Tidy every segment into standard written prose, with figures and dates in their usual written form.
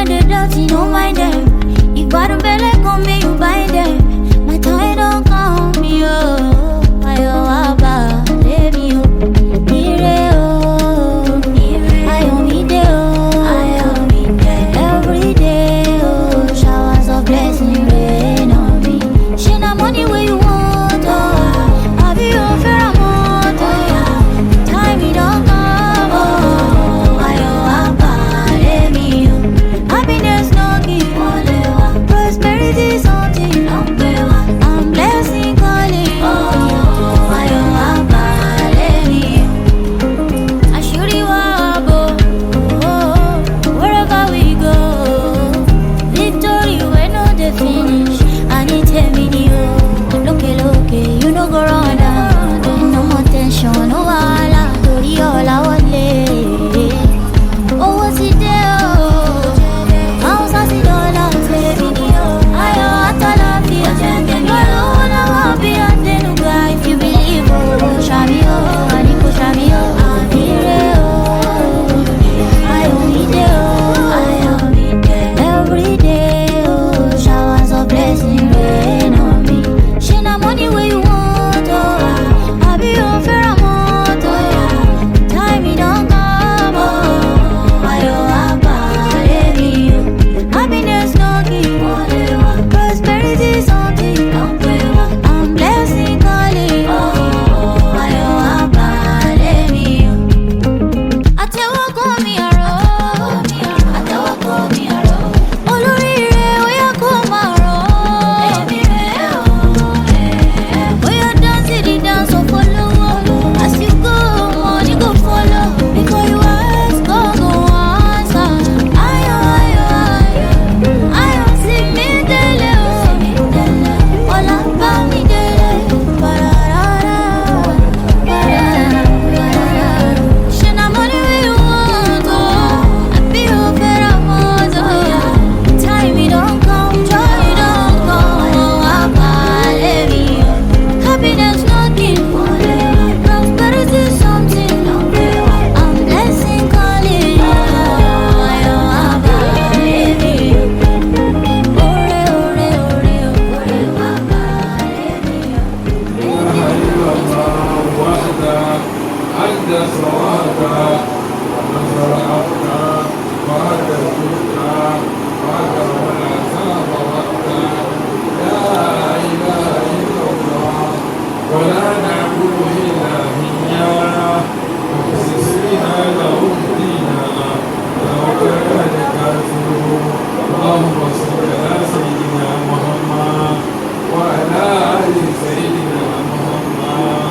and the dirty, don't mind them. If bottom belly come me, you buy them. My time don't come me, oh. Ayo aba, let me oh. Ire oh, ayo me de oh. Every day oh, showers of blessing rain on me. She na money where you want oh. I be your fair amount oh. Time me don't come oh. Ayo aba, let me oh. Happiness no give, prosperity something. I'm blessing calling oh. Ayo aba, let me oh. I should be wabo oh. Wherever we go, victory we know the finish. I need to me oh. Look, you know go run down. No more tension, no wahala. Tori all I want lay. Oh, what's it there oh. House has it all out baby oh. Ayo atalafia. No alone I won't be on the nuga if you believe oh. Shami oh, Aniko Shami oh. Amire oh. Ayo mide oh. Every day oh. Showers of blessing rain on me. She na money where you want oh. I be your fair amount oh. Time me don't come oh. Ayo aba, let me oh. Happiness no give, prosperity something. I'm blessing calling oh. Ayo aba, let me oh. Atewo ko mi aro, atewo ko mi aro. Olóríire oya ko ma ro. Èmi rè o. Oya dance the dance of follow. As you go, money go follow. Because you ask, God go answer. Ayo, ayo, ayo. Ayo si mi dele o. Ola ba mi dele. Pararara, pararara, pararara. She na money wey you want oh. I be your fair amount oh. Time me don't come, joy don't come oh. Aba, let me oh. Happiness nothing, prosperity something. I'm blessing calling oh. Ayo aba, let me oh. Ore, ore, ore, ore, aba, let me oh. وحده عد سواده ونصر عبده وعد جوده وعد ولا زاب وحده لا اله الا الله ولا نعبد الا اياه مخلصين له الدين ولو كره الكافرون اللهم صل على سيدنا محمد وعلى ال سيدنا محمد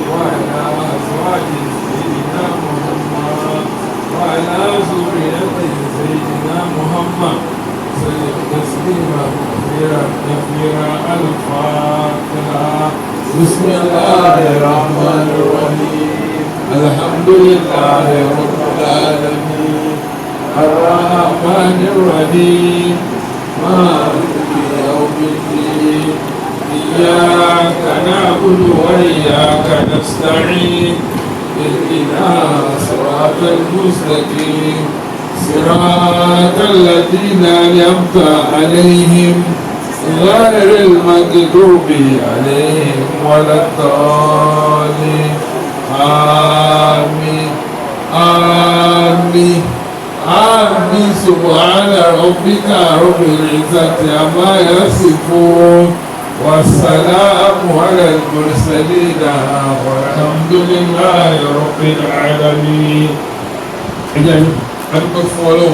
وعلى أزواج سيدنا محمد وعلى ذرية سيدنا محمد سلم تسليما كثيرا الفاتحة بسم الله الرحمن الرحيم الحمد لله رب العالمين الرحمن الرحيم مالك يوم الدين إياك نعبد وإياك نستعين اهدنا صراط المستقيم صراط الذين أنعمت عليهم غير المغضوب عليهم ولا الضالين آمين آمين آمين سبحان ربك رب العزة عما يصفون والسلام على المرسلين والحمد لله رب العالمين. أنكم فولو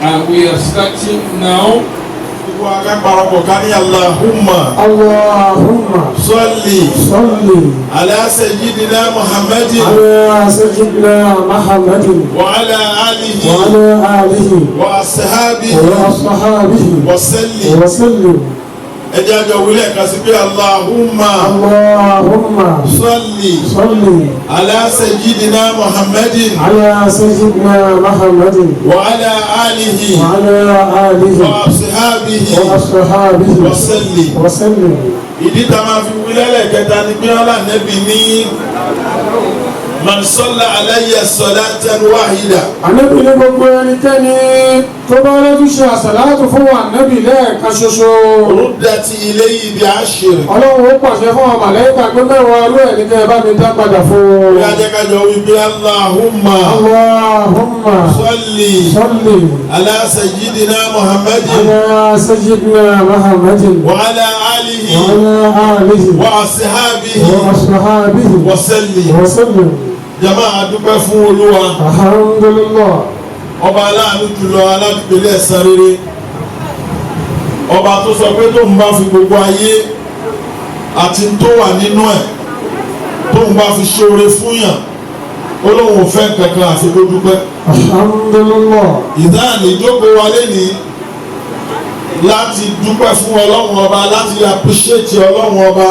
and we are starting now. اللهم صل على سيدنا محمد وعلى آله وأصحابه وسلم. ẹjẹ́ àjọ wílẹ̀ kan sí pé Allahumma salli ala sayyidina Muhammadin wa ala alihi wa ashabihi wa sallim. ìdí tá máa fi wílẹ̀ lẹ́kẹ́ ẹlẹ́ẹ̀kẹta ni bí ọlá nẹ́bí ní man salla alayya salatan wahida. Ànábì ní gbogbo ẹnikẹ́ni tó bá lọ́dún ṣe àsàlátù fún ànábì lẹ́ẹ̀kan ṣoṣo. Ruddati ilayhi bi ashir. Ọlọ́run ó pàṣẹ fún àwọn màláíkà pé mẹ́wàá ló ẹ̀ ní kẹ́ ẹ bá mi dá padà fún un. Bí ajẹ́kájọ wípé Allahumma salli ala sayyidina Muhammadin wa ala alihi wa ashabihi wa sallim. Jama adúpẹ́ fún Olúwa. Alhamdulillah. Ọba aláàánú jùlọ aládùúgbò ẹ̀san rere. Ọba tó sọ pé tóun bá fi gbogbo ayé àti tó wà nínú ẹ̀ tóun bá fi ṣoore fún yàn ó lóun ò fẹ́ kankan àfi kó dúpẹ́. Alhamdulillah. Ìdáhùn ìjókòó wa lénìí láti dúpẹ́ fún Ọlọ́run ọba, láti appreciate Ọlọ́run ọba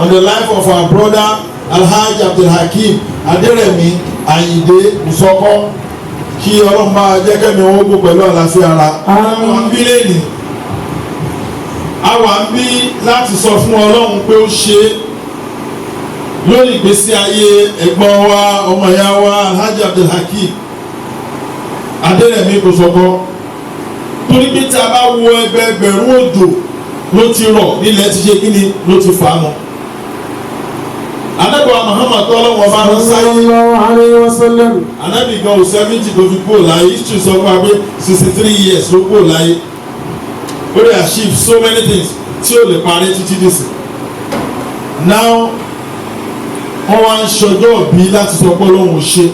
on the life of our brother Alhaji Abdulhakeem Aderemi Ayinde Musoko, kí Ọlọ́run bá jẹ́ kẹ́mi owó gbó pẹ̀lú àlàáfíà ara. Àwọn àbí lẹ́nì àwọn àbí láti sọ fún Ọlọ́run pé ó ṣe lórí ìgbésí ayé ẹ̀gbọ́n wa ọmọ ìyá wa Alhaji Abdulhakeem Aderemi Musoko, torí pé tí a bá wo ẹgbẹ̀rún òjò ló ti rọ̀ nílẹ̀ ti ṣe kíni ló ti fà á mọ́. Ànábì wa Muhammad tọ́lọ́wọ́ bá lọ sáyé. Ànábì gan o 70 tó fi kúrò láyé. History sọ fún wa pé 63 years ló kúrò láyé. Ó lè achieve so many things tí ó lè parí títí dìsì. Now wọ́n wá ń ṣọjọ́ bí láti sọ pé Ọlọ́run ṣe.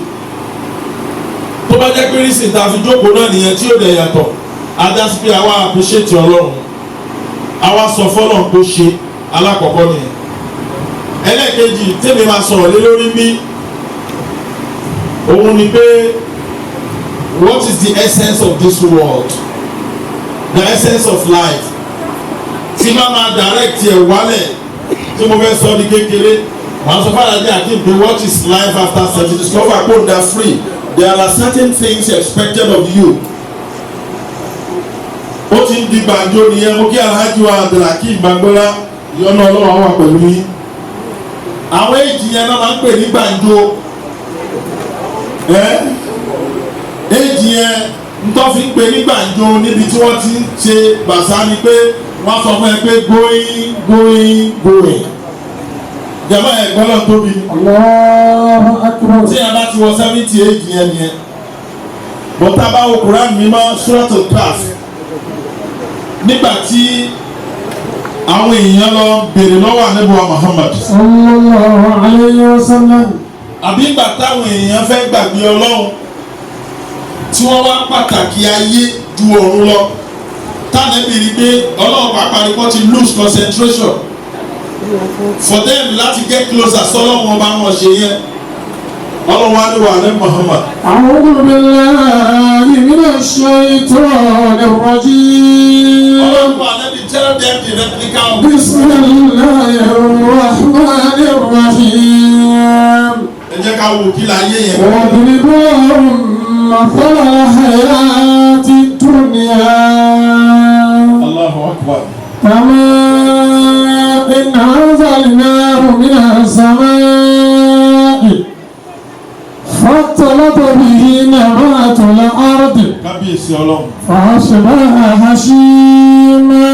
Tó bá jẹ́ pé rísìn tá a fi jókòó náà nìyẹn tí ó dẹ̀ yàtọ̀. Adásí pé àwa appreciate Ọlọ́run. Àwa sọ fọ́lọ́run tó ṣe alákọ̀ọ́kọ́ nìyẹn. Ẹlẹ́ẹ̀kejì tèmi máa sọ̀rọ̀ lé lórí bí òun ni pé what is the essence of this world, the essence of life. Tí bá máa direct ẹ̀ wálẹ̀ tí mo fẹ́ sọ ní kékeré màá sọ fún Alhaji Hakeem pé what is life after such a discover pé they are free, there are certain things expected of you. Ó ti ń di gbàǹjo nìyẹn. Mo kí Alhaji wa Abdulhakeem Gbàngbọ́lá ìyọ́nú Ọlọ́run wà pẹ̀lú yín. Àwọn èjì yẹn náà máa ń pè ní gbàǹjo. Èjì yẹn ntọ́ fi ń pè ní gbàǹjo níbi tí wọ́n ti ń ṣe bàṣá ni pé wọ́n sọ fún ẹ pé going. Jàmbá ẹ̀ gbọ́dọ̀ tóbi. Allahu Akbar. Tí a bá ti wọ 70 èjì yẹn nìyẹn. Bọ́tà bá wo Quran mímọ́ Suratul Kahf. Nígbà tí àwọn èèyàn lọ béèrè lọ́wọ́ Ànábì wa Muhammad sallallahu alayhi wa sallam. Àbí ìgbà táwọn èèyàn fẹ́ gbàgbé Ọlọ́run tí wọ́n wá pàtàkì ayé ju ọ̀run lọ, tánàbí rí pé Ọlọ́run pàápàá ni wọ́n ti lose concentration for them láti get closer sọ́lọ́run ọba wọn ṣe yẹn. Ọlọ́run wá ní wà ní Muhammad. A'udhu billahi minash shaitanir rajim. Ọlọ́run wà níbi tell them the replica of Bismillahir rahmanir rahim. Ẹ jẹ́ ká wo kí láyé yẹn. Wadribu mathala hayatid dunya. Allahu Akbar. كماء أنزلناه من السماء فاختلط به نبات الأرض Kábíyèsí Ọlọ́run. فأصبح هشيما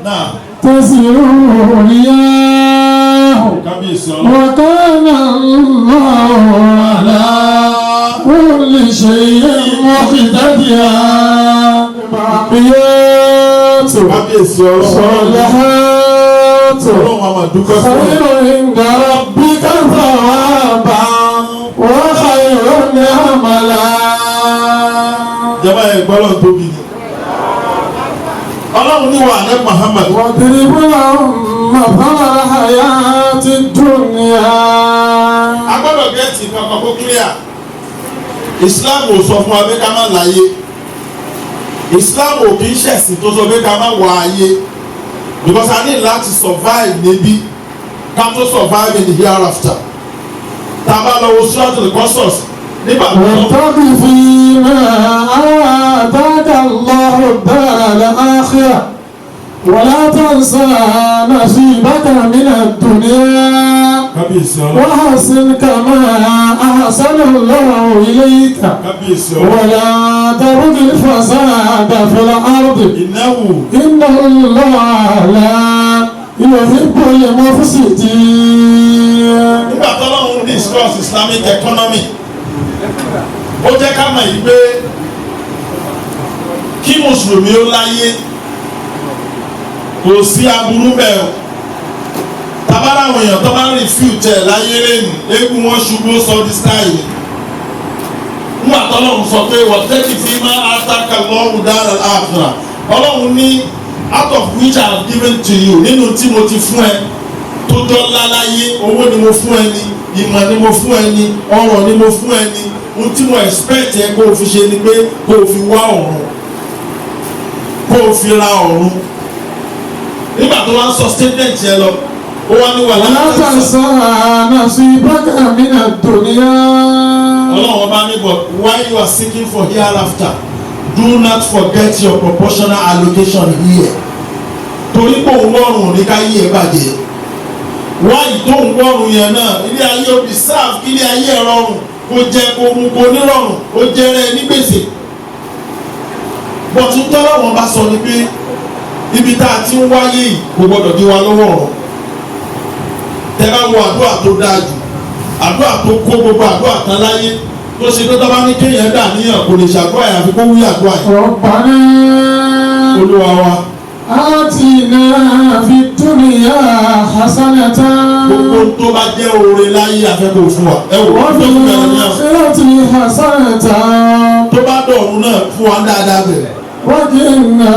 Náà تسيره الرياح kábíyèsí Ọlọ́run. وكان الله على كل شيء مقتدرا باقيات Kábíyèsí Ọlọ́run. صالحات Ọlọ́run a máa dúpẹ́ fún ẹ. خير عند ربك ثوابا وخير عملا. Jàmbá ẹ̀ gbọ́dọ̀ tóbi ni. Ọlọ́run ní wà ní Muhammad. واضرب لهم مثل الحياة الدنيا. A gbọ́dọ̀ gẹ́ẹ̀tì kankan kó clear. Islam ò sọ fún wa pé ká má láyé. Islam ò kì í ṣẹ̀sìn tó sọ pé ká má wà ayé. Because I need láti survive níbí ká tó survive in the hereafter. Tá a bá lọ wo Suratul Qasas nígbà tó lọ. وابتغ فيما آتاك الله الدار الآخرة ولا تنسى نصيبك من الدنيا وحسن كما أحسن الله إليك ولا تبغ الفساد في الأرض إنه الله لا يحب المفسدين. nígbà tó lọ́hùn discuss Islamic economy ó jẹ́ ká mọ̀ yìí pé kí mùsùlùmí ó láyé kò sí aburú bẹ́ẹ̀ o tabara àwọn èèyàn tó bá ń refute ẹ̀ láyé lẹ́nu eégún wọn ṣubú sọ di style nígbà tó lọ́hùn sọ pé wọ́n tẹ́kì fi máa àtàkà lọ́hùn dára àfúrà ọlọ́hùn ní out of which I have given to you nínú tí mo ti fún ẹ tó dọ́lá láyé owó ni mo fún ẹ ní ìmọ̀ ni mo fún ẹ ní ọrọ̀ ni mo fún ẹ ní ohun tí mo expect ẹ kó o fi ṣe ni pé kó o fi wá ọ̀run kó o fi ra ọ̀run nígbà tó wá ń sọ statement yẹn lọ ó wá ní wàhálà látàṣà nasibaka mina dunya. ọlọ́run ọba ní but while you are seeking for hereafter do not forget your proportional allocation here torí pé òun wọ́rùn ní ká yí ẹ bàjẹ́ wáyé tó ń wọ́rùn yẹn náà ilé ayé òbí sáf kí ilé ayé ẹ rọrùn kó jẹ kó mú kó nírọ̀rùn kó jẹrẹ ní gbèsè bọ̀tún tọ́lá wọn bá sọ ni pé ibi tá a ti ń wáyé yìí kò gbọdọ̀ di wa lọ́wọ́ ọ̀rọ̀ tẹ bá wo àdúrà tó dáa jù àdúrà tó kó gbogbo àdúrà tán láyé tó ṣe tó tọ́ba ní kéèyàn dà níyàn kò lè ṣàdúrà yẹn àfi kó wí àdúrà yẹn. Rabbana olúwa wa. atina fid dunya hasanatan. gbogbo tó bá jẹ́ oore láyé àfẹ́kọ̀ọ́ fún wa. ẹ wò ó tó fún bẹ̀rẹ̀ ní àwọn. akhirati hasanatan. tó bá dọ̀rùn náà fún wa dáadáa bẹ̀rẹ̀. waqina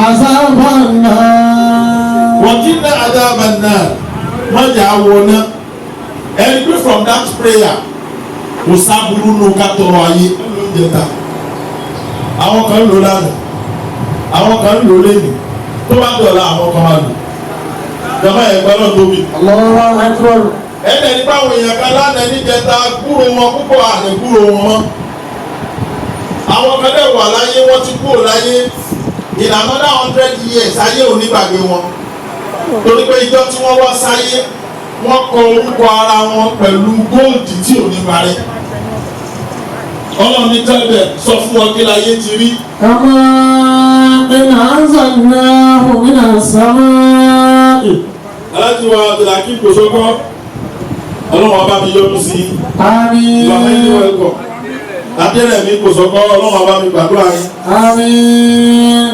azaban nar. waqina azaban nar. wọ́n jà wọ̀ náà. ẹni pé from that prayer kò sábúrú nù ká tọrọ ayé lóúnjẹ ta àwọn kan lò lánàá àwọn kan lò lẹ́nu tó bá dọ̀la àwọn kan máa lò jọba ẹ̀gbọ́n náà tóbi. Allahu akbar. ẹ̀ẹ́dẹ̀ nípa àwọn èèyàn kan lánàá níjẹta gbúrò wọn púpọ̀ àlẹ́ gbúrò wọn mọ́ àwọn kan dẹ̀ wà láyé wọ́n ti kúrò láyé in another 100 years ayé ò ní gbàgbé wọn torí pé ìjọ tí wọ́n wá sáyé wọ́n kọ orúkọ ara wọn pẹ̀lú góòdì tí ò ní parẹ́ ọlọ́run ní tẹ́lẹ̀ sọ fún wọn kí láyé ti rí. kama anzalnahu minas samaa'i. aláàtí wa abdulhaki kò sọ́kọ́ ọlọ́run ọba mi yọ́nú sí i. àmín. ìwà ẹni wẹ́ẹ̀kọ̀ adẹ́rẹ̀ mi kò sọ́kọ́ ọlọ́run ọba mi gbàdúrà yín. àmín.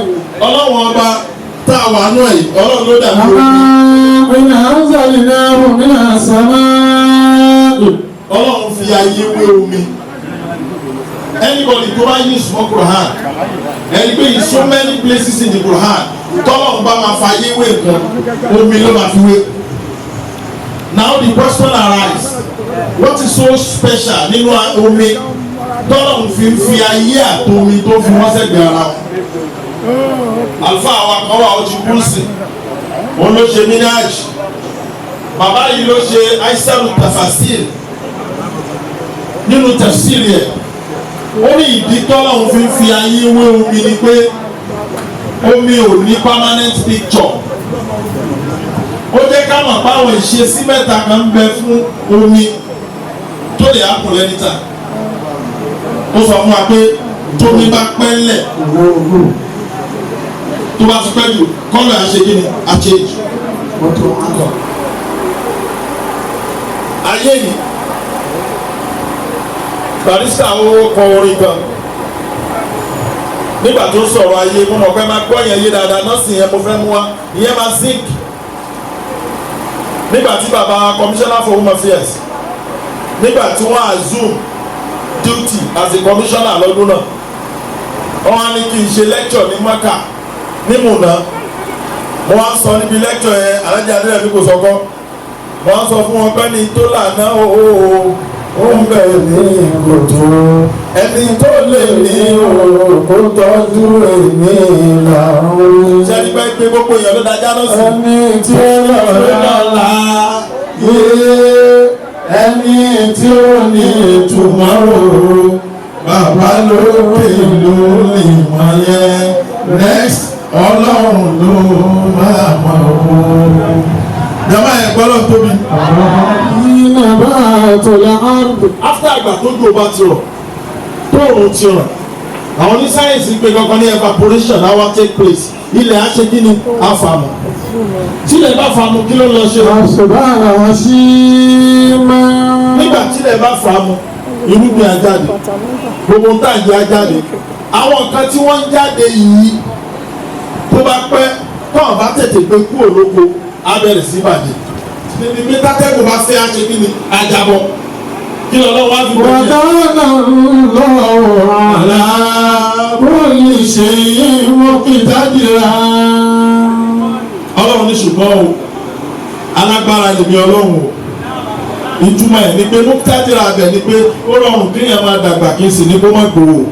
ọlọ́run ọba tá a wà nù ẹ̀ ọlọ́run ló dàbí omi. kama anzalnahu minas samaa'i. ọlọ́run fi ayé wé omi. anybody tó bá use small Quran ẹni pé in so many places in the Quran tọ́lọ́run bá máa fa ayé wé nǹkan omi ló máa fi wé. now the question arise what is so special nínú omi tọ́lọ́run fi ayé àtomi tó fi wọ́n sẹ́gbẹ̀ẹ́ ara wọn. àlùfáà wa kan wà ó ti kú sí òun ló ṣe minaj bàbá yìí ló ṣe aisaru tafasir nínú tafsir yẹn ó ní ìdí tọ́lọ́run fi ayé wé omi ni pé omi ò ní permanent picture ó jẹ́ ká mọ̀ báwọn ìṣesí mẹ́ta kan ń bẹ fún omi tó lè happen anytime ó sọ fún wa pé tómi bá pẹ́ ńlẹ̀ tó bá ti pẹ́ jù kọ́lọ̀ àṣegí ni àṣejù ayé yìí barista ó kọ orin kan nígbà tó sọ̀rọ̀ ayé mo mọ̀ pé máa gbọ́ yẹn yé dáadáa nọ́ọ̀sì yẹn mo fẹ́ mú wa ìyẹn máa zinc nígbà tí baba commissioner for home affairs nígbà tí wọ́n assume duty as a commissioner lọ́dún náà wọ́n á ní kí n ṣe lecture ní Maka ní Muna mo wá ń sọ níbi lecture yẹn alájà adé ẹ̀mí kò sọ́kọ́ mo wá ń sọ fún wọn pé ní tó lànà ó ń bẹ̀ ní kòtò ẹni tó lè ní kó tọ́jú èmi làwọn. sẹ́ni pé pé gbogbo èèyàn ló dájá lọ sí. ẹni tí ó lọ́la yé ẹni tí ó ní tomorrow bàbá lókè ló lè mọ̀ yẹn next ọlọ́run ló máa mọ̀ ọ́. Jọba ẹ̀gbọ́n lọ tóbi. After àgbà tó gbò bá ti rọ̀, tóòrùn ti rọ̀, àwọn ní sáyẹ̀nsì pé kankan ní evaporation náà wá take place. Ilẹ̀ á ṣe kí ni? Á fàmù. Tí ilẹ̀ bá fàmù kí ló lọ ṣe? Nígbà tí ilẹ̀ bá fàmù, irúgbìn á jáde. Gbogbo ń tàǹjì á jáde. Àwọn nǹkan tí wọ́n ń jáde yìí tó bá pẹ́ tọ́wọ́n bá tètè gbé kúrò lóko á bẹ̀rẹ̀ sí bàjẹ́. Níbi bí tátẹ́gùn bá fẹ́ á ṣe kí ni? Àjàbọ̀. Kí lọ́wọ́ wá fi bẹ̀rẹ̀? lọ́wọ́ àlá bóyá ṣe wọ́n kí dájìlá. Ọlọ́run ní ṣùgbọ́n o alágbára lèmi ọlọ́run o ìtumọ̀ ẹ̀ ni pé mọ́kítàdìrà abẹ ni pé ó rọrùn kéèyàn máa dàgbà kí n sì ní kó má gbòòrò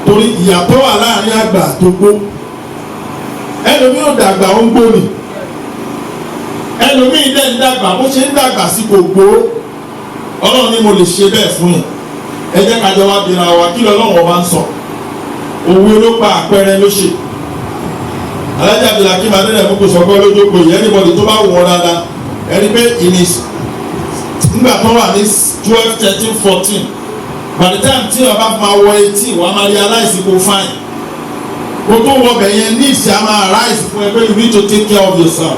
torí ìyàtọ̀ wà láàrin àgbà tó gbó ẹlòmíì ò dàgbà ó ń gbóni ẹlòmíì dẹ̀ ń dàgbà bó ṣe ń dàgbà sí kò gbó ọlọ́run ni mo lè ṣe bẹ́ẹ̀ fún yín ẹ jẹ́ ká jọ wá bìnrin àwa kí lọ́lọ́run ọba ń sọ òwe ló pa àpẹẹrẹ ló ṣe alájà bìlà kí màá nílẹ̀ fún kò sọ́kọ́ lójókòó yìí anybody tó bá wù wọ́n dáadáa ẹni pé nígbà tó wà ní 12, 13, 14 by the time tí ọba máa wọ 18 wàá máa realize kó fine kó tó wọ bẹ̀ yẹn needs á máa arise fún ẹ pé you need to take care of yourself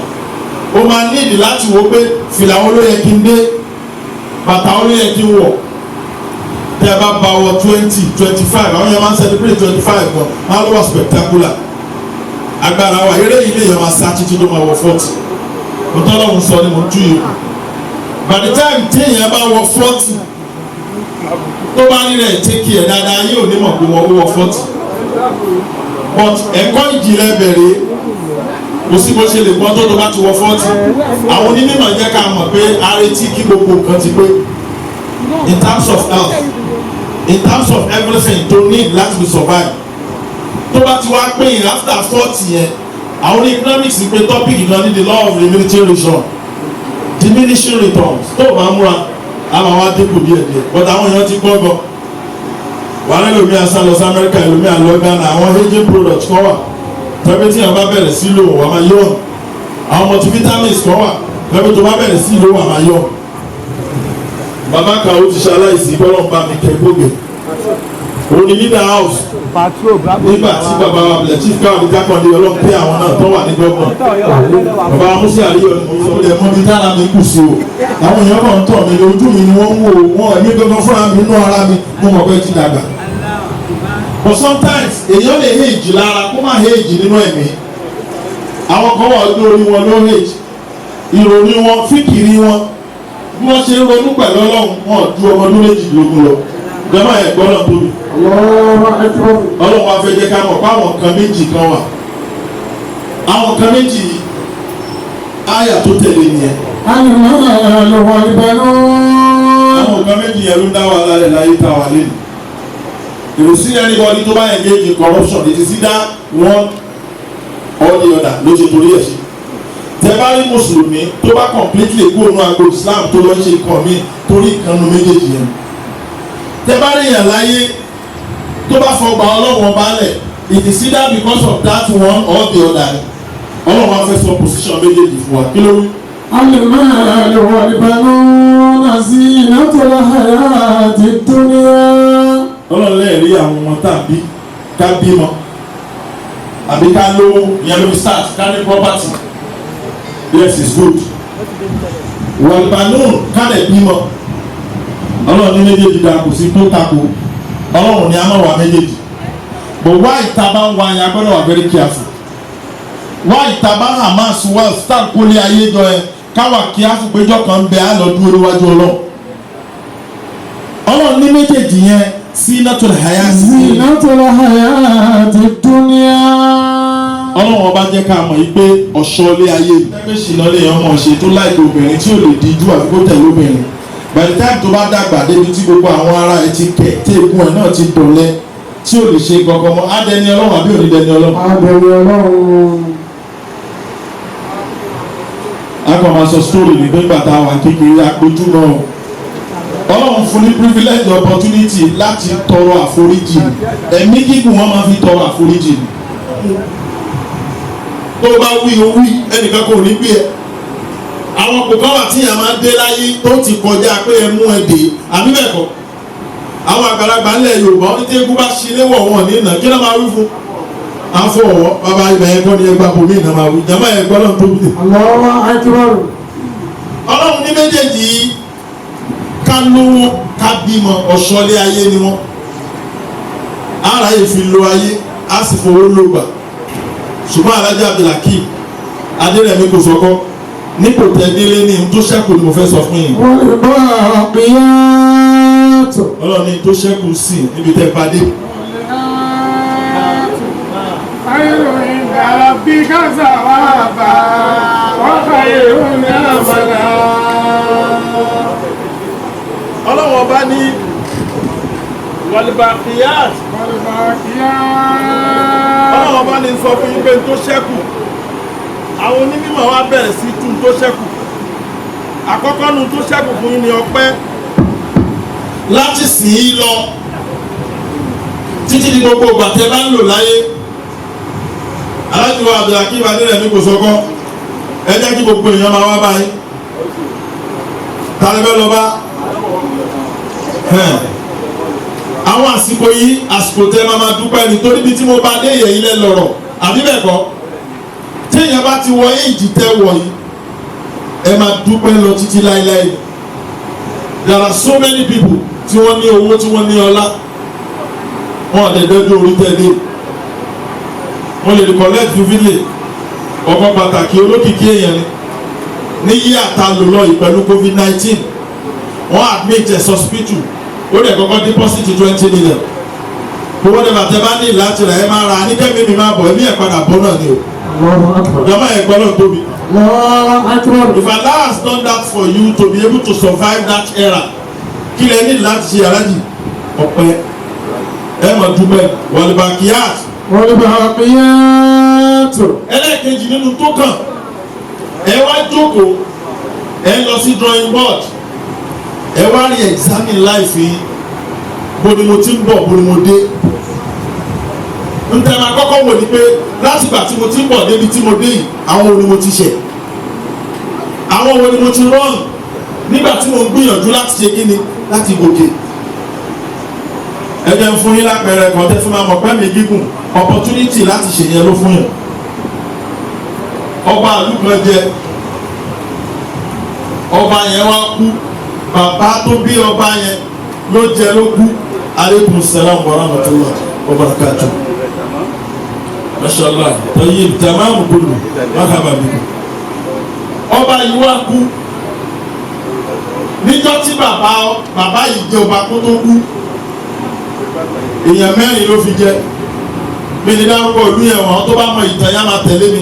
o máa need láti wo pé fìlà wọn ló yẹ kí n dé bàtà wọn ló yẹ kí n wọ̀ tẹ́ ẹ bá bá wọ 20, 25 àwọn yẹn máa ń celebrate 25 gan máa lọ́wọ́ spectacular agbára wa eré yìí lè yọ máa sá títí tó máa wọ 40 mo tọ́ lọ́hùn sọ ni mo tú yìí by the time téèyàn bá wọ 40 tó bá rí rẹ̀ tẹ́kì ẹ̀ dáadáa yóò ní mọ̀ pé wọ́n wọ 40 but ẹ̀kọ́ ìjìnlẹ̀ bẹ̀rẹ̀ kò sí bó ṣe lè gbọ́ tó bá ti wọ 40 àwọn onímọ̀ jẹ́ ká mọ̀ pé aretí kí gbogbo nǹkan ti pé in terms of health in terms of everything to need láti be survive tó bá ti wá pé yìí after 40 yẹn àwọn economics pé topic náà ní the law of diminishing return diminishing returns tó o bá múra àwọn àwọn adínkù díẹ̀ díẹ̀ but àwọn èèyàn ti gbọ́ gan wàhálà lómi àṣà lọ sí Amẹ́ríkà lómi àlọ́ Ghana àwọn aging products kan wà tẹ́bí tí yàrá bá bẹ̀rẹ̀ sí lò wà máa yọ̀ àwọn multivitamins kan wà tẹ́bí tó bá bẹ̀rẹ̀ sí lò wà máa yọ̀ bàbá kan ó ti ṣaláìsí bọ́lọ̀ ń bá mi kẹ́ gbógbè òní leader house nígbà tí bàbá wa bẹ̀rẹ̀ chief káwọn ìjà kan ní ọlọ́run pé àwọn náà tó wà ní gbọ́gbọ́n bàbá musa àríyọ ni mo sọ ọ́ lẹ́mọ́ bí tára mi kù sí o àwọn èèyàn kan ń tọ̀ mí ojú mi ni wọ́n ń wò wọ́n ẹ̀mí gbọ́gbọ́n fúnra mi inú ara mi mo mọ̀ pé ti dàgbà but sometimes èèyàn lè hate lára kó má hate nínú ẹ̀mí àwọn kan wà ọdún orí wọn ló hate ìròyìn wọn fíkìrì wọn bí wọ́n ṣe ń ronú pẹ̀lú ọlọ́run wọn ju ọmọ ọdún méjìlélógún lọ jọba ẹ̀ gbọ́dọ̀ tóbi ọlọ́run wa fẹ́ jẹ́ ká mọ̀ pé àwọn kan méjì kan wà àwọn kan méjì àyà tó tẹ̀lé nìyẹn àwọn kan méjì yẹn ló ń dá wa lálẹ́ láyé tá a wà lẹ́nu èrò sí anybody tó bá engage in corruption it is either one or the other ló ṣe torí ẹ̀ ṣe tẹ bá rí mùsùlùmí tó bá completely kúrò ní agbo Islam tó lọ ṣe nǹkan mi torí ìkànnì méjèèjì yẹn tẹ bá rí yàn láyé tó bá fọgbà ọlọ́wọ́n balẹ̀ it is either because of that one or the other ọlọ́wọ́n á fẹ́ sọ position méjèèjì fún wa kí ló rí. المال والبنون زينة الحياة الدنيا. ọlọ́run lẹ́yìn rí àwọn ọmọ tàbí ká bímọ àbí ká lówó ìyẹn ló fi start ká ní property yes it's good wàlúbànú ká lè bímọ ọlọ́run ní méjèèjì dà kò sí tó tako ọlọ́run ní a máa wà méjèèjì but why ìta bá ń wá yẹn agbọ́dọ̀ wà very careful why ìta bá Hamas well start kólé ayé jọ ẹ káwà careful péjọ kan bẹ á lọ dúró níwájú ọlọ́run ní méjèèjì yẹn Zinatul hayati dunya. ọlọ́run ọba jẹ́ ká mọ̀ yìí pé ọ̀ṣọ́ ilé ayé ẹgbẹ́ ìṣìnà lè yan ọmọ ṣe tó láìpẹ́ obìnrin tí ò lè di ju àfikó tẹ̀lé obìnrin by the time tó bá dàgbà débi tí gbogbo àwọn ará ẹ ti kẹ̀ tí egun ẹ̀ náà ti dọ̀lẹ́ tí ò lè ṣe kankan mọ́ adẹni ọlọ́run àbí òní dẹni ọlọ́run. adẹni ọlọ́run. a kàn máa sọ story ní pé bàtà wà kékeré apójú náà ọlọ́run fún ní privilege opportunity láti tọrọ àforíjì ẹ̀mí gígùn wọn máa fi tọrọ àforíjì tó bá wí o wí ẹnìkan kò ní gbé ẹ àwọn kò kọ́ wà tí yàrá máa dé láyé tó ti kọjá pé ẹ mú ẹ dé àbí bẹ́ẹ̀ kọ́ àwọn àgbàlagbà ńlẹ̀ Yorùbá wọn ní tí egun bá ṣílé wọ̀ wọ́n ní ìnà kí ló máa wí fún afọ ọwọ́ bàbá ibẹ̀ yẹn kọ́ ni ẹgbà bòmí ìnà máa wí jàmbá yẹn gbọ́dọ̀ tó bí. Ọlọ́run ní méjèèjì yìí ká lówó ká bímọ ọ̀ṣọ́lé ayé ni wọ́n ara yìí fi lo ayé á sì fowó lógbà ṣùgbọ́n Alhaji Abdulhakeem Adérẹ̀mí kò sọ́kọ́ nípò tẹ́dílé ní tó ṣẹ́kù ni mo fẹ́ sọ fún yín. Ọlọ́run ní tó ṣẹ́kù sí níbi tẹ́ padé. Ọlọ́run ọba ní wàlìbàkìyàt. Ọlọ́run ọba ní sọ fún yín pé tó ṣẹ́kù àwọn onímọ̀ wa bẹ̀rẹ̀ sí tún tó ṣẹ́kù. Àkọ́kọ́ nu tó ṣẹ́kù fún yín ni ọpẹ́ láti sìn ín lọ títí di gbogbo ìgbà tẹ́ bá ń lò láyé. Alhaji Abdulhakeem Adérẹ̀mí kò sọ́kọ́ ẹ jẹ́ kí gbogbo èèyàn máa wá báyìí tàlẹ́bẹ́ lọ bá àwọn àsìkò yìí àsìkò tẹ́ máa dúpẹ́ nítorí bí tí mo bá dé yẹ̀ ilẹ̀ lọ̀rọ̀ àbí bẹ́ẹ̀ kọ́ téèyàn bá ti wọ éèjì tẹ́ wọ̀ yìí ẹ máa dúpẹ́ lọ títí láéláé. There are so many people tí wọ́n ní owó tí wọ́n ní ọlá wọn àdẹ̀dẹ́dẹ́ orí tẹ́lẹ̀ wọ́n lè recollect vividly ọkọ̀ pàtàkì olókìkí èèyàn ní yí àtàlù lọ pẹ̀lú COVID-19 wọ́n admit ẹ̀ hospital ó lè kọ́kọ́ deposit 20 million kó wọ́n dẹ̀bà tẹ́ bá ní láti rẹ̀ ẹ máa ra ní kẹ́mi mi máa bọ̀ ẹ̀mí ẹ̀ padà bọ́ náà ni o ìjọba ẹ̀ gbọ́ náà tóbi. If Allah has done that for you to be able to survive that era kí lẹ ní láti ṣe alájì ọ̀pẹ ẹ mọ̀ dúpẹ́ wàlúbàkíyàt. Ẹlẹ́ẹ̀kejì nínú tó kàn ẹ wá jókòó ẹ lọ sí drawing board ẹ wá rí examine life yìí bó ni mo ti ń bọ̀ bó ni mo dé. Ntẹ̀ máa kọ́kọ́ wò ni pé látìgbà tí mo ti ń bọ̀ débi tí mo dé yìí àwọn wo ni mo ti ṣẹ̀ àwọn wo ni mo ti rọ́ọ̀nù nígbà tí mo ń gbìyànjú láti ṣe kíni láti gòkè. Ẹ jẹ́ ń fún yín lápẹẹrẹ kan tẹ́ fún ma mọ̀ pẹ́ mi gígùn opportunity láti ṣe yẹn ló fún yàn. Ọba ìlú kan jẹ ọba yẹn wá kú bàbá tó bí ọba yẹn ló jẹ ló kú. Aleykum salaam wa rahmatulah wa barakatuh. Mashallah tayyib tamam kullu marhaba bikum. Ọba yìí wá kú níjọ́ tí bàbá yìí jẹ ọba kó tó kú èèyàn mẹ́rin ló fi jẹ mi ní dárúkọ ìlú yẹn wọn tó bá mọ ìtàn yá máa tẹ̀lé mi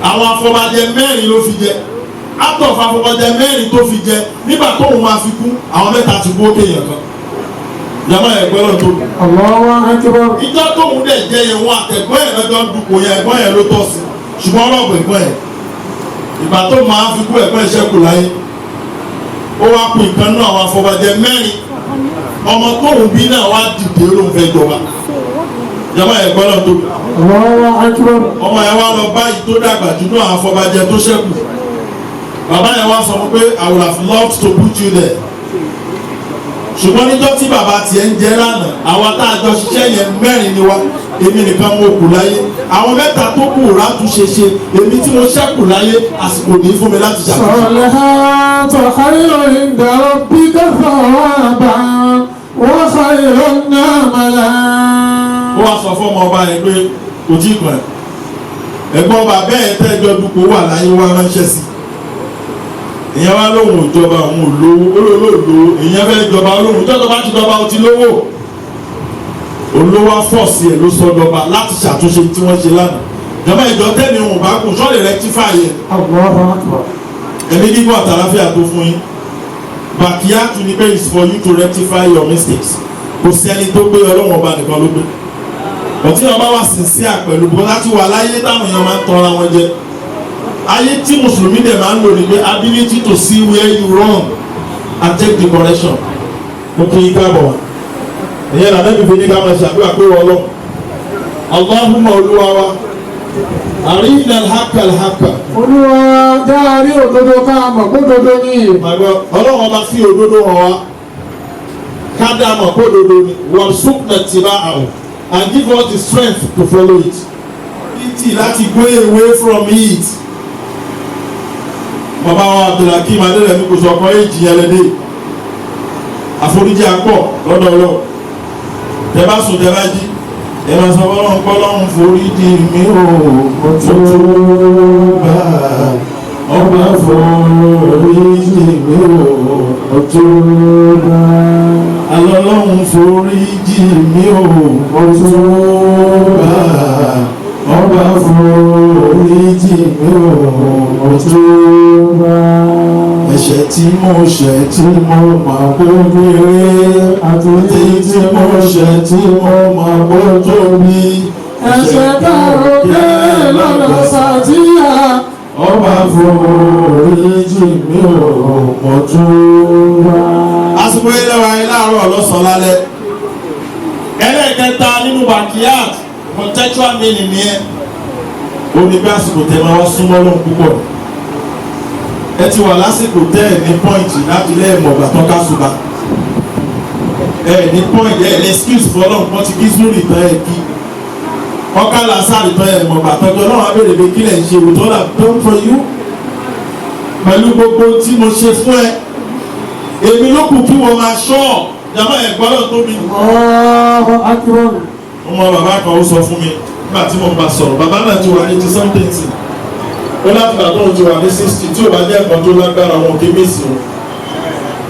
àwọn afọbajẹ mẹ́rin ló fi jẹ àtọ̀fọ̀ afọbajẹ mẹ́rin tó fi jẹ nígbà tóun máa fi kú àwọn mẹ́ta ti kú ókè yẹn kan yàrá ẹ̀gbọ́n lọ tóbi. ìjọ tóun dẹ̀ jẹ yẹn wọn àtẹ̀gbọ́n yẹn lọ́jọ́ dupò yẹn ẹ̀gbọ́n yẹn ló tọ́ sí ṣùgbọ́n ọlọ́ọ̀bù ẹ̀gbọ́n yẹn ìgbà tó máa fi kú ẹ̀gbọ́n ìṣẹ́kù láyé ó wá kú ìkan náà àwọn afọbajẹ mẹ́rin ọmọ tóun bí náà wá dìde olóhùn fẹ́ jọba yàrá ẹ̀gbọ́n lọ tóbi. ọmọ yẹn wá lọ báyìí tó dàgbà jù náà afọbajẹ tó ṣẹ́kù bàbá yẹn wá sọ fún pé I would have loved to put you there ṣùgbọ́n níjọ́ tí bàbá tiẹ̀ ń jẹ́ lánàá àwọn tá a jọ ṣiṣẹ́ yẹn mẹ́rin ni wá èmi nìkan mo kù láyé àwọn mẹ́ta tó kù rátú ṣe èmi tí mo ṣẹ́kù láyé àsìkò ní fún mi láti ṣàkóso. Salihatu khayrun inda rabbika thawaban wa khayrun amala. ó wá sọ fún ọmọ ọba yẹn pé kò tí ì kàn ẹ̀gbọ́n ọba bẹ́ẹ̀ tẹ́jọ́ dúpọ̀ wà láyé wá ránṣẹ́ sí ìyẹn wá lóhùn ìjọba òun ò lówó olólòlò ìyẹn fẹ́ jọba olóhùn ìjọba ti jọba ó ti lówó olówó fọ́ọ̀sì ẹ̀ ló sọ dọba láti ṣàtúnṣe tí wọ́n ṣe lánàá ìjọba ìjọ tẹ́mi òun bá kù sọ́ọ̀lì rectify yẹn ẹ̀mí gígùn àtàláfíà tó fún yín bàkíyàtú ni pé it's for you to rectify your mistakes kò sí ẹni tó gbé ọlọ́wọ́n ọba nìkan ló gbé ọtí ọba wà sincere pẹ̀lú bó láti wà láyé táwọn èèyàn máa ń tọ́ra wọn jẹ ayé tí mùsùlùmí dẹ̀ máa ń lò ní pé ability to see where you wrong and take the correction mo kí i káàbọ̀ wá ìyẹn lànà ìfẹ́ ní ká máa ṣàdúrà pé wọ́n lọ Allahumma olúwa wa àríyìn alhaka. Olúwa dárí òdodo ká mọ̀ kó dodo ní. Màgbọ́ ọlọ́run ọba fi òdodo hàn wá ká dá mọ̀ kó dodo ní wọ́n súnkà tìbá àwọn and give us the strength to follow it. Ìtì láti go away from it. Bàbá wa Abdulhakeem Adérẹ̀mí kò sọ ọkàn èjì yẹn lẹ́dẹ̀. Àforíjì àpọ̀ lọ́dọ̀ ọlọ́. Tẹ bá sùn tẹ bá jí. Ẹ máa sọ fọlọ́run kọ́lọ́run foríjì mi ò tuntun bá ọba foríjì mi ò tuntun bá. Alọ́lọ́run foríjì mi ò tuntun bá ọba foríjì mi ò tuntun bá. Ẹ̀ṣẹ̀ tí mo ṣẹ̀ tí mo máa kó kéré àti tí mo ṣẹ̀ tí mo máa kó tóbi. Ẹ̀ṣẹ̀ dárò ké lọ́dọ̀ sàtíyà. Ọba foríjì mi ò tún wá. Àsìkò ilé wa ilé àárọ̀ lọ́sàn-án lálẹ́. Ẹlẹ́ẹ̀kẹta nínú bàkíyàt contextual meaning ni ẹ́. Ó ní bí àsìkò tẹ̀ máa wá súnmọ́ lóhùn púpọ̀. Ẹ ti wà lásìkò tẹ́ ẹ̀ ní pọ́ìntì láti lẹ́ẹ̀mọ̀ ọ̀gbà tán kásùbà. Ẹ ní pọ́ìntì ẹ̀ lẹ́skíùs fọlọ́n wọ́n ti kí sórí ìtàn ẹ̀ kí. Ọkà làásàrì tán ẹ̀ mọ̀gbà tọ́jọ́ náà wá bèrè pé kí lẹ̀ ń ṣe òótọ́ là done for you. Pẹ̀lú gbogbo tí mo ṣe fún ẹ. Èmi ló kù kí wọ́n máa ṣọ́ ọ̀. Jàmbá ẹ̀ gbọ́dọ̀ tó mi. Ọmọ bàbá kan ó sọ fún mi nígbà tí mo bá sọ̀rọ̀. Bàbá náà ti wà 80 something. Ó láti gbà tóun ti wà ní 60 tí ò bá jẹ́ ẹ̀kan tó lágbára wọn kí mèsì o.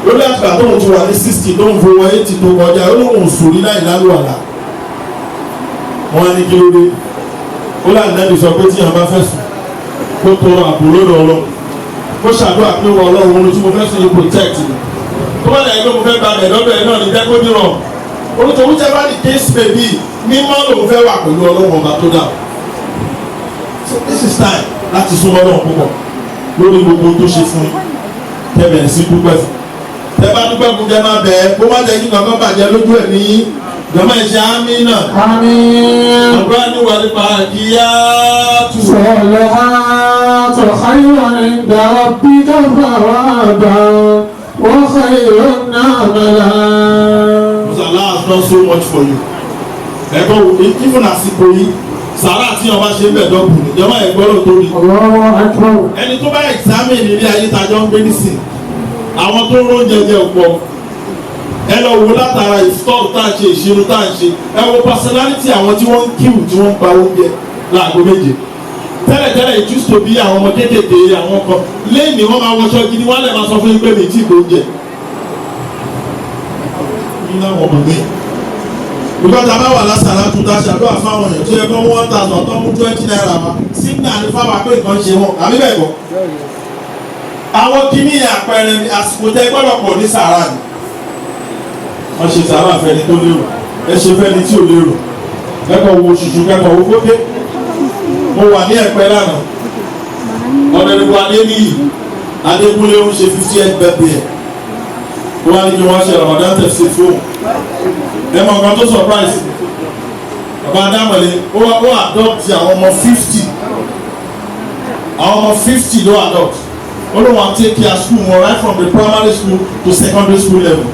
Ó láti gbà tóun ti wà ní 60 tóun fowó 80 tó kọjá ó lóun sòrí láì lálùwàlà. Wọ́n á ní kí ló dé. Ó láti náà sọ pé tí yàn bá fẹ́ sùn kó tọrọ àbò lórí ọlọ́run. Kó ṣàdúrà pé wọ́n ọlọ́run ohun tí mo fẹ́ sùn yìí protect mi. Tó bá dẹ̀ pé mo fẹ́ gba bẹ̀ lọ́dọ̀ ẹ̀ náà ní jẹ́ kó dìrọ̀. Olùtòwú jẹ́ bá ní case baby mímọ́ lòun fẹ́ wà pẹ̀lú ọlọ́run ọba tó dà. So this is time láti súnmọ́ náà púpọ̀ lórí gbogbo tó ṣe fún yín tẹ́ bẹ̀rẹ̀ sí dúpẹ́ fún tẹ́ bá dúpẹ́ fún jẹ́ máa bẹ̀ẹ́ kó má jẹ́ kí kankan bàjẹ́ lójú ẹ̀ ní jọmọ ẹ̀ṣẹ̀ àmì náà. Àmín. Ọ̀gbọ́n ní wà nípa ìyá tù. Sọ̀lẹ̀ àtọ̀ ayọ̀ ìdá bí káfà wà bá wọ́n ayọ̀ náà mẹ́la. Allah has done so much for you. Ẹ̀kọ́ even àsìkò yìí sàrà tí ọba ṣe ń bẹ̀ dọ́gbù ní ìjọba ẹ̀gbọ́rọ̀ tó rí. Ẹni tó bá examine ilé ayé tajọ́ ń gbé nísìn àwọn tó ń róúnjẹ jẹ ọ̀pọ̀ ẹ lọ wo látara ìfọ́ọ̀rù tá à ń ṣe ìṣirò tá à ń ṣe ẹ wo personality àwọn tí wọ́n ń kíwù tí wọ́n ń pa oúnjẹ láago méje tẹ́lẹ̀tẹ́lẹ̀ it used to be àwọn ọmọ kéékèèké àwọn kan lẹ́yìn wọ́n máa wọṣọ gidi wọ́n lè máa sọ fún yín pé mi tí kò oúnjẹ. Nínú àwọn ọmọ mi ìgbọ́ta bá wà lásàrà tó dá ṣàdúrà fáwọn èèyàn tó yẹ kó 1,000 tó mú 20 naira wá sígbà ní fáwọn pé nǹkan ṣe wọn àbí bẹ́ẹ̀ kọ́. Àwọn kìíní àpẹẹrẹ àsìkò tẹ gbọ́dọ̀ pọ̀ ní sàrà ni. Wọ́n ṣe sàrà fẹ́ni tó lérò ẹ ṣe fẹ́ni tí ò lérò kẹ́kọ̀ọ́ wo ṣùṣù kẹ́kọ̀ọ́ wo kókè. Mo wà ní Ẹ̀pẹ́ lánàá ọ̀dẹ̀dẹ̀gbọ̀ Adéníyì Adékúnlé ń ṣe 50th birthday ẹ̀ wọ́n á ní kí wọ́n ṣe Ramadan tafsir fún ẹ mọ nǹkan tó surprise bàbá Adámọ̀lé ó adopt àwọn ọmọ 50 àwọn ọmọ 50 ló adopt ó ló wọn take care school wọn right from the primary school to secondary school level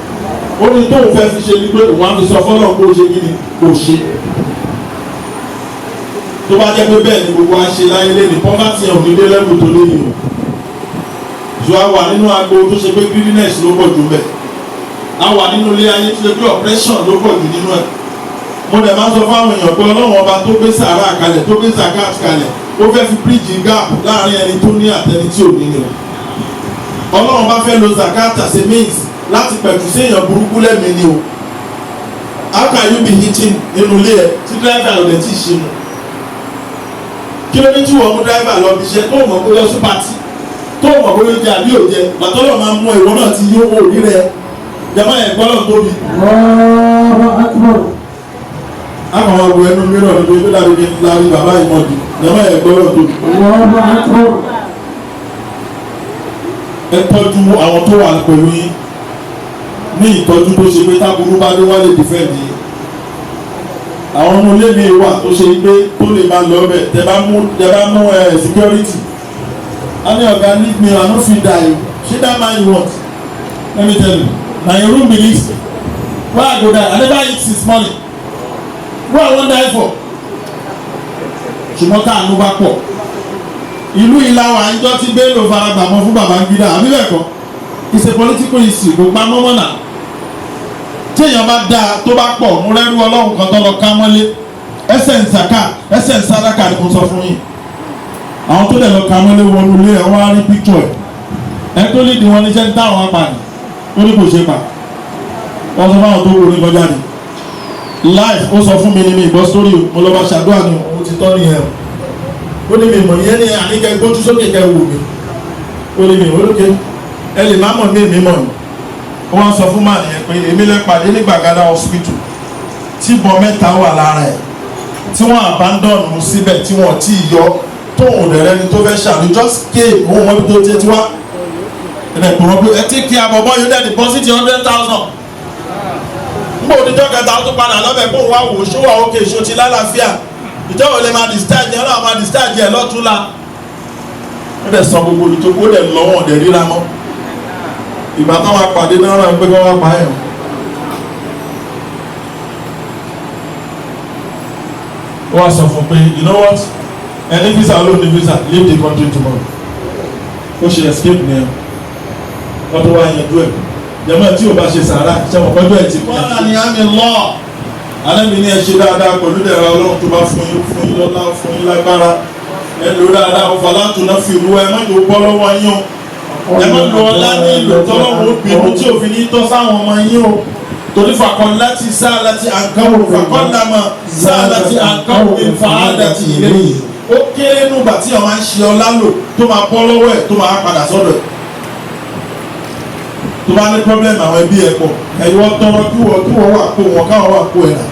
ó ní tóun fẹ́ fi ṣe ni pé òun á fi sọ fọ́nà kó ṣe kí ni kò ṣe tó bá jẹ́ pé bẹ́ẹ̀ ni gbogbo wa ṣe láyé lẹ́nu poverty ẹ̀ ò ní dé level tó lé ní o ju àwa nínú agbo tó ṣe pé greediness ló pọ̀ jù bẹ́ẹ̀ a wà nínú ilé ayé tó ṣe pé oppression ló pọ̀ jù nínú ẹ̀ mo dẹ̀ máa ń sọ fáwọn èèyàn pé ọlọ́run ọba tó gbé sàrà kalẹ̀ tó gbé zakat kalẹ̀ ó fẹ́ fi bridge gap láàrin ẹni tó ní àtẹni tí ò ní ni o ọlọ́run bá fẹ́ lo zakat as a means láti pẹ̀tù sí èèyàn burúkú lẹ́mìí ni o how can you be hitting nínú ilé ẹ tí driver ò lè tí ì ṣe mu kí ló ní tí wọ́n mú driver lọ bí iṣẹ́ tó mọ̀ pé lọ sí pàtì tó mọ̀ pé ó jẹ àbí ò jẹ bàtọ́lọ̀ máa mú ìwọ náà ti yó òrí rẹ jama yẹn gbọ́dọ̀ tóbi. Àwọn ọmọ ẹnu mìíràn ló dé dábí kí n lárí bàbá ìmọ̀dì jama yẹn gbọ́dọ̀ tóbi. Ẹ tọ́jú àwọn tó wà pẹ̀lú yín ní ìtọ́jú tó ṣe pé táburú bá dé wá lè dìfẹ́ǹdì yín. àwọn ọmọ ilé mi wà tó ṣe pé tó lè máa lọ ọbẹ̀ tẹ bá mú security a ní ọ̀gá leave me I no fit die ṣé that man you want let me tell you na your room be this why I go die I never eat since morning who I wan die for ṣùgbọ́n káàánú bá pọ̀ ìlú ìlàwọ̀ àjọ tí Bello faragbàmọ́ fún Babangida àbí bẹ́ẹ̀ kọ́ it's a political issue kò pa mọ́mọ́ náà tí èèyàn bá dáa tó bá pọ̀ mo rẹ́rú ọlọ́run kan tó lọ ká mọ́lé ẹsẹ̀ ń sádákà ni mo sọ fún yín àwọn tó lè lọ ká mọ́lé wọnú ilé ẹ̀ wọ́n á rí píkítọ̀ ẹ̀ ẹ̀ tó lè di wọn níṣẹ́ ń táwọn apààyàn ó ní kò ṣe pa wọ́n sọ fáwọn tó wò ní kọjá ni life ó sọ fún mi ní mi ìbọn sórí mo lọ bá ṣàdúrà ni òun ti tọ́ nìyẹn ó ní mi mọ̀ ìyẹn ní àníkẹ́ gbójú sókè kẹ́ wò mí ó ní mi olókè ẹ lè má mọ̀ mí èmi mọ̀ ni wọ́n sọ fún màá nìyẹn pé èmi lè pàdé ní Gbàgádà hospital tí ìbọn mẹ́ta wà lára ẹ̀ tí wọ́n abandon mu síbẹ̀ tí wọ́n ti yọ tóun rẹ̀ ni tó fẹ́ ṣàlù just came òun wọn bí tó ti wá ẹ̀ pọ̀ wọ́n pé ẹ tí kí abọ́bọ́ yóò dẹ̀ deposit 100,000 nbọ oníjọ́ kẹta ó tún padà lọ́bẹ̀ kó wá wò ṣó wà ókè ṣó ti lálàáfíà ìjọba lè máa discharge ẹ̀ náà máa discharge ẹ̀ lọ́túnla ó dẹ̀ sọ gbogbo olùtókò ó dẹ̀ lọ́wọ́ ọ̀dẹ̀ ríra mọ́ ìgbà táwọn apàdé náà rà ń pé kí wọ́n pa ẹ̀ ó wá sọ fún pé you know what ẹni visa ló ní visa leave the country tomorrow ó ṣe escape ní ẹ̀ wọ́n tó wá yanjú ẹ̀ jẹ́mọ̀ tí o bá ṣe sàárà ṣẹ́wọ̀n pẹ́jọ́ ẹ̀ ti kú. wọ́n ní àmì lọ́ alẹ́mi ní ẹ ṣe dáadáa pẹ̀lú dẹ̀ra ọlọ́run tó bá fún yín lọ́lá fún yín lágbára ẹ lò dáadáa ọ̀fà láti náà fi ìlú ẹ má yóò bọ́ lọ́wọ́ yín o ẹ má lọ ọlá ní ìlú tọ́lọ́wọ́ obìnrin tí òfin ní tọ́ sáwọn ọmọ yín o torí fàkọ́ láti sáà láti àǹkáwò fàkọ́ lámà sáà láti àǹkáwò ìfàádà ti ilé yìí ó kéré nígbà tí àwọn máa ń ṣe ọlá lò tó máa bọ́ lọ́wọ́ ẹ̀ tó máa padà sọ́dọ̀ ẹ̀ tó bá ní problem àwọn ẹbí ẹ pọ̀ ẹ̀yọ́ tọrọ kí wọ́n wà kó wọn káwọn wà kó ẹ̀ náà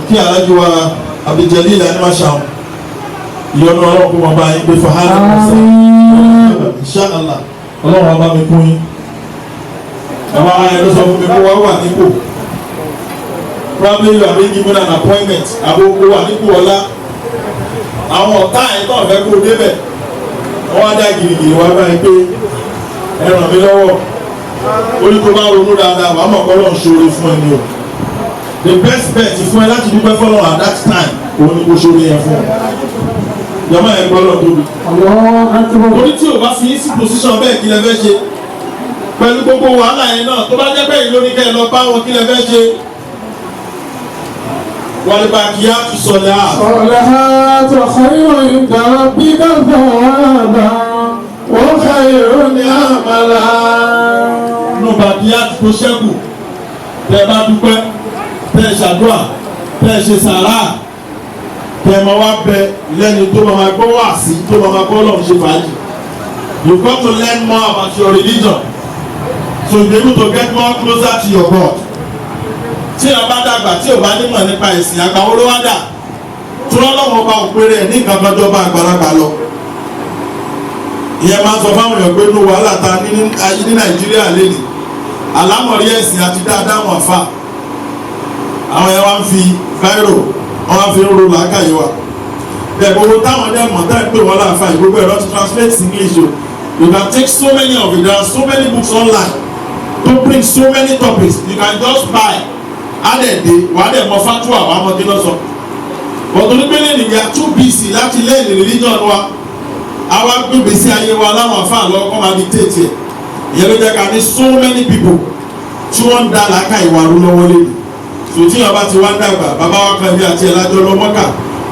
kí alájú wa abidjali ìlànà máa ṣàwọn ìyọnu ọlọ́run kó wọn bá yín pé fahadà kọsà inshallah ọlọ́run wa bá mi kún yín bàbá wa yẹn ló sọ fún mi kó wá wà nípò probably you are being given an appointment àbókò wà nípò ọlá àwọn ọ̀tá ẹ̀ tó ọ̀fẹ́ kó débẹ̀ wọ́n á dá gìrìgìrì wá báyìí pé ẹ ràn mí lọ́wọ́ orí tó bá ronú dáadáa wàá mọ̀ kọ́ lọ́n ṣoore fún ẹni o the best bet fún ẹ láti dúpẹ́ fọlọ́run at that time òun ni kò ṣoore yẹn fún ọ jọmọ ẹ gbọ́ lọ tóbi torí tí o bá fi sí position bẹ́ẹ̀ kí lẹ fẹ́ ṣe pẹ̀lú gbogbo wàhálà yẹn náà tó bá jẹ́ pé ìlú oníkẹ́ lọ bá wọn kí lẹ fẹ́ ṣe wàlúbà kí á tún sọlẹ̀ á. sọlẹ̀ á tó xayọ̀ ìgbà bí káfọ́ àbá wọ́n xayọ̀ ní àmàlà. nùbà kí á tó ṣẹ́kù tẹ́ bá dúpẹ́ tẹ́ ṣàdúrà tẹ́ ṣe sàrà tẹ́ máa wá bẹ lẹ́ni tó máa gbọ́ wá sí tó máa gbọ́ lọ́run ṣe fàájì. You got to learn more about your religion so you be able to get more closer to your God. Tí o bá dàgbà tí o bá nímọ̀ nípa ìsìn àgbà wo ló wá dà tí wọ́n lọ́wọ́ bá òpèrè ẹ̀ ní nǹkan tọ́jọ́ bá àgbàlagbà lọ. Ìyẹn máa ń sọ fáwọn èèyàn pé inú wàhálà ta ní Nàìjíríà lélẹ̀ àlámọ̀rí ẹ̀sìn àti dáadáa wọn fà. Àwọn yẹn wá ń fi fáírò wọ́n wá fi ń ro làákàyè wa. Bẹ́ẹ̀ gbogbo táwọn dẹ́ mọ̀ táyì pé wọ́n láǹfà ìgbogbo ẹ̀rọ ti translate English o. You can take so many of it. There are so many books online to bring so many topics. You can just buy. Adẹ̀dẹ̀ wà á dẹ̀ mọ fatuwa wà á mọ kí lọ sọ. Bọ̀dọ̀ ní pẹ́lẹ́ nìyà too busy láti lẹ́yìn religion wa. Àwa gbèbè sí ayé wa láwọn afáà lọ kọ́ máa dictate ẹ̀. Ìyẹn ló jẹ́ ká ní so many people tí wọ́n ń da làákà ìwà rú lọ́wọ́ lé. Sòtí yàrá ti wá dàgbà bàbá wa kan bí àti ẹ̀ lájọ lọ mọ́kà.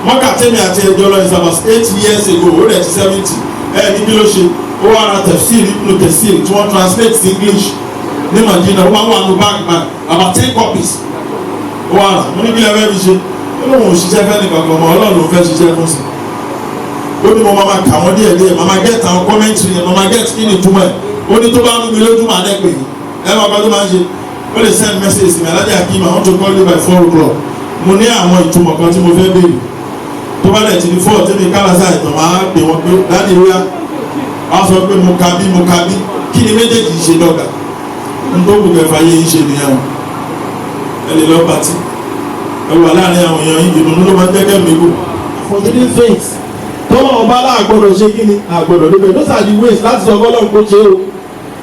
Mọ́kà tẹ́mi àti ẹjọ́ lọ is about 8 years ago ó rẹ̀ ti 70. Ní kí ló ṣe? Ó wà ra tafsir nínú tafsir tí wọ́n translate to English ní Madina. Ó máa wà nù bag about 10 copies. Ó wà rà mo ní kí ẹ fẹ́ fi ṣe. Ó lóun ò ṣiṣẹ́ fẹ́ nìkan kan mọ́ Ọlọ́run ló fẹ́ ṣiṣẹ́ fún sí. Ó ní mo máa kà wọ́n díẹ̀ díẹ̀ màmá get àwọn commentary yẹn màmá get kí ni ìtumọ̀ ẹ̀. Ó ní tó bá ń mi lójú màá dẹ́ pè é. Ẹ máa bá tó máa ń ṣe. Ó lè send message mi alájà kí màá want to call you by 4 o'clock. Mo ní àwọn ìtumọ̀ kan tí mo fẹ́ béèrè. Tó bá dẹ̀ ti di 4 tí mi kálásá ìtàn máa pè wọ́n pé dáàdi ríà. Wọ́n sọ pé mo ka bí kí ni méjèèjì ṣe dọ́gà. N tó gbogbo ẹ̀fà yé ń ṣe nìyẹn o. Ẹ lè lọ pàtì ẹ wà láàrin àwọn èèyàn yìí ìdùnnú ló máa ń jẹ́kẹ́ mi wò. forbidden things tọ́wọ́ ọba aláàgbọ́dọ̀ ṣe kí ni àgbọ̀dọ̀ níbẹ̀ those are the ways láti sọ fọ́lọ́run kó ṣe o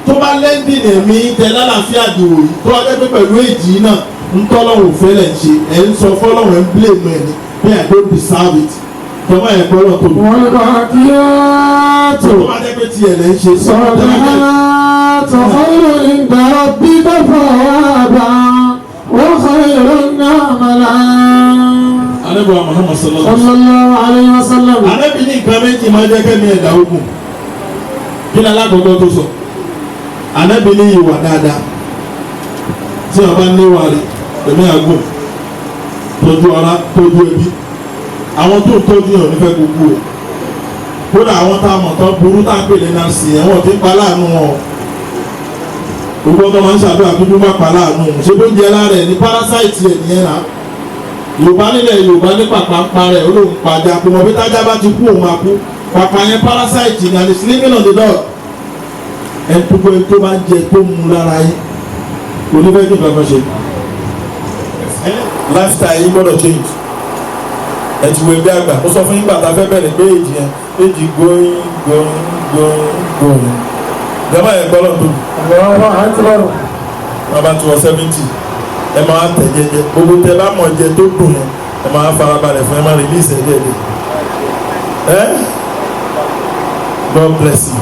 tó bá lẹ́ndìn ẹ̀mí tẹ lálàáfíà dìwò yìí tó wá jẹ́ pé pẹ̀lú èjì náà ń tọ́lọ́run fẹ́ lẹ̀ ń ṣe ẹ̀ ń sọ fọ́lọ́run ẹ̀ ń blame ẹ̀ ní bí I don't deserve it tọ́wọ́ ẹ̀ gbọ́dọ̀ tó. wọ́n bá kí á tó. tó bá jẹ́ pé tiẹ̀ lẹ́ ń ṣe sọ̀rọ̀ خير عند ربك ثوابا وخير عملا. Ànábì Muhammad sallallahu alayhi wa sallam. Ànábì ní nǹkan méjì máa jẹ́ kẹ́mi ẹ̀dá ogun kí ni alákọ̀ọ́kọ́ tó sọ Ànábì ní ìwà dáadáa tí a bá níwà rẹ̀ ẹ̀mí àgùn tọ́jú ara tọ́jú ẹbí àwọn tó tọ́jú yàn nífẹ̀ẹ́ gbogbo o kódà àwọn tá a mọ̀ tán burú tá a pè lé náà sí ẹ̀wọ̀n tí ń pa láàánú wọn gbogbo ọmọ máa ń ṣàdúrà dúdú má pa láàánú ṣé bó jẹ lára ẹ̀ ní parasite ẹ̀ nìyẹn náà Yorùbá nílẹ̀ Yorùbá ní pàpà ń parẹ́ olóhùn pàjá kò mọ̀ bí tájá bá ti kú òun máa kú pàpà yẹn parasite ni and it's living on the dog ẹni tó gbé tó bá jẹ tó mú lára yín kò ní fẹ́ kí nǹkan kan ṣe lifestyle yìí gbọ́dọ̀ change ẹ ti wo ẹgbẹ́ àgbà ó sọ fún yín gbàtà fẹ́ bẹ̀rẹ̀ pé èjì yẹn èjì going jọba yẹn gbọ́dọ̀ tó wọ́n bá ti wọ 70 ẹ máa tẹ̀ jẹjẹ gbogbo tẹ bá mọ̀ jẹ tó dùn yẹn ẹ máa farabalẹ̀ fún ẹ máa release ẹ díẹ̀ díẹ̀ God bless you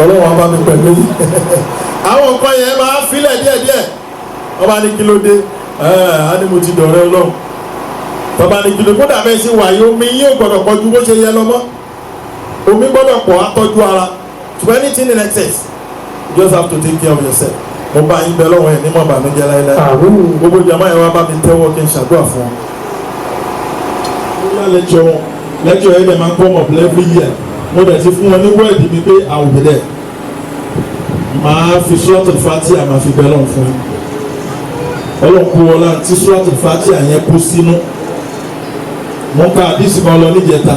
ọlọ́wọ́n bá mi pẹ̀lú yìí àwọn nǹkan yẹn máa filẹ̀ díẹ̀díẹ̀ ọba ní kí ló dé á ní mo ti dọ̀rẹ́ Ọlọ́run tọ́ba ní kí ló kó dàbẹ́ sí wàyí omi yóò gbọ́dọ̀ pọ̀ ju bó ṣe yẹ lọ́mọ́ omi gbọ́dọ̀ pọ̀ àtọ́jú ara to anything in excess you just have to take care of yourself mo bá yín bẹ lọ́wọ́ ẹ̀ ní mọ̀ bànújẹ́ láéláé gbogbo jàmá yẹn wá bá mi tẹ́wọ́ kí n ṣàdúrà fún wọn. lẹ́jọ́ ẹ̀ dẹ̀ máa ń come up every year mo dẹ̀ ti fún wọn ní wẹ́ẹ̀dì mi pé I will be there máa fi Suratul Fatiha máa fi bẹ lọ́wọ́ fún yín ọlọ́kùn wọlá tí Suratul Fatiha yẹn kú sínú mo ka àdìsí kan lọ níjẹta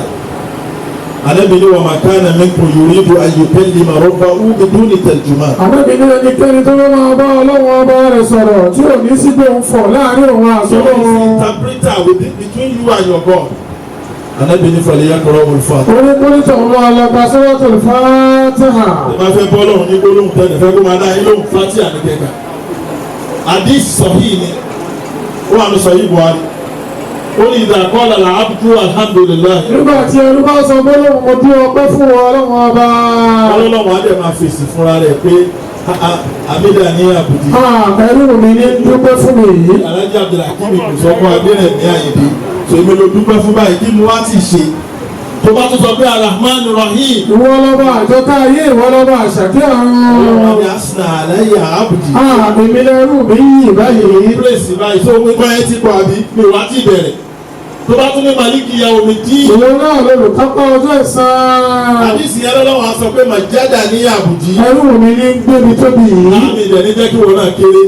Ànábì ní wa ma kana minkum yuridu an yukallima rabbahu biduni tarjuman. Ànábì ní ẹnikẹ́ni tó bá máa bá Ọlọ́run ọba rẹ̀ sọ̀rọ̀ tí ò ní sí pé òun fọ̀ láàrin òun àtọ́lọ́ wọn. So interpreter between you and your God. Ànábì ní falyaqra'ul Fatiha. orí tó ń lọ ọlọ́gbà Suratul Fatiha. ẹ máa fẹ́ bọ́ Ọlọ́run ní gbólóhùn tẹ́lẹ̀ fẹ́ kó máa dá yín lóhùn Fatiha ní kẹta. Àdìsí sahih ni ó wà ní Sahih Buhari. ó ní ìdá kọ́lá là ábùdú alhamdulillah. nígbà tí ẹrú bá sọ gbólóhùn mo dúró ọpẹ́ fún Ọlọ́run ọba. Ọlọ́run adé máa fèsì fúnra rẹ̀ pé abídà ní àbùdí. ẹrú mi ní dúpẹ́ fún mi yìí. Alhaji Abdulhakeem kò sọ fún abẹ́rẹ́ ní àyèdè tó èmi ló dúpẹ́ fún báyìí kí mo wá ti ṣe. tó bá tún sọ pé Ar-Rahman Ar-Rahim. ìwọ lọ́ba àjọká ayé ìwọ lọ́ba àṣàkẹ́ ọ̀run. Ọlọ́run ni asna aláyà àbùdí. èmi lẹ́rú mi yìí báyìí. pírèsì báyìí tó wípé ẹ ti kọ́ àbí mi wá ti bẹ̀rẹ̀. tó bá tún ní Màlíkì ìyàwó mi dí. ìwọ náà lolùkápá ọjọ́ ẹ̀san. àdìsí yẹn lọ́wọ́ a sọ pé màjádà ní àbùdí. ẹrú mi ní gbébi tóbi yìí. láàmì ìdẹ̀ ní jẹ́ kí wọn náà kéré.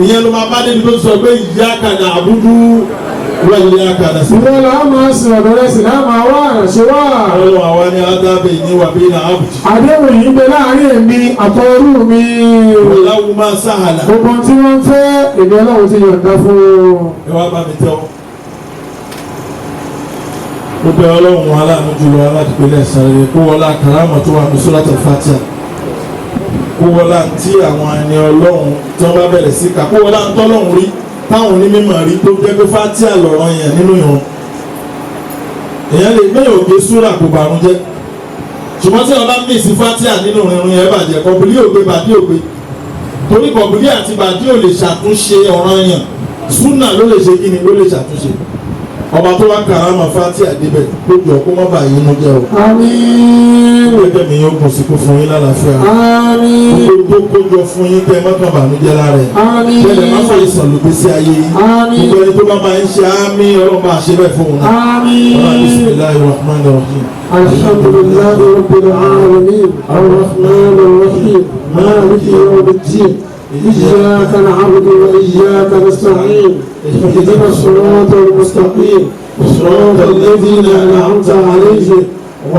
ìyẹn ló máa bá débi tó sọ pé iyyaka na'budu wa iyyaka nasta'in. ìwọ la máa sìn ọ̀dọ̀ rẹ̀ sì náà máa wá àrànṣe wá. Ọlọ́run àwa ni adábẹ́ ìní wà bí náà àbùdí. àdéhùn yìí ń bẹ láàrin èmi àtọrú mi. ìwòláwù máa sáhàlà. gbogbo tí wọ́n fẹ́ èmi Ọlọ́run ti yọ̀ǹda fún un. ẹ wá bá mi tẹ́wọ́. gbogbo Ọlọ́run aláàánú jùlọ aládìpẹ́lẹ̀ sáré kó wọlá kàrámọ̀ tó wà ní Suratul Fatiha kó wọlá tí àwọn ẹni Ọlọ́run tí wọ́n bá bẹ̀rẹ̀ sí ká kó wọlá ń tọ́lọ́run rí táwọn onímọ̀ rí tó jẹ́ pé Fatiha lọ̀rọ̀ yẹn nínú ìrun èèyàn lè mẹ́yìn òkè súrà kò bàrún jẹ́ ṣùgbọ́n tí wọ́n bá mí sí Fatiha nínú ìrun yẹn bàjẹ́ kọ̀bùlí ògbé bàdí ògbé torí kọ̀bùlí àti bàdí ò lè ṣàtúnṣe ọ̀ràn yẹn súnà ló lè ṣe kíni ló lè ṣàtúnṣe ọba tó wá karama Fatiha débẹ̀ kó jọ kó má bàa yín jẹ́ o. àmín. gẹ́gẹ́ mi yóò gùn sí kó fún yín lálàáfíà. àmín. gbogbo kójọ fún yín kẹ́ mọ́tò bànújẹ́ lára ẹ̀. àmín. bẹ́ẹ̀ má fọ ìsàn ló gbé sí ayé yín. àmín. gbogbo ẹni tó bá máa ń ṣe àmín ọlọ́mọ àṣẹbẹ̀ fún òun náà. àmín. ọlọ́mọ bismillahir rahmanir rahim. alhamdulillahi rabbil alamin arrahmanir rahim maliki yawmiddin. إياك نعبد وإياك نستعين اهدنا الصراط المستقيم صراط الذين أنعمت عليهم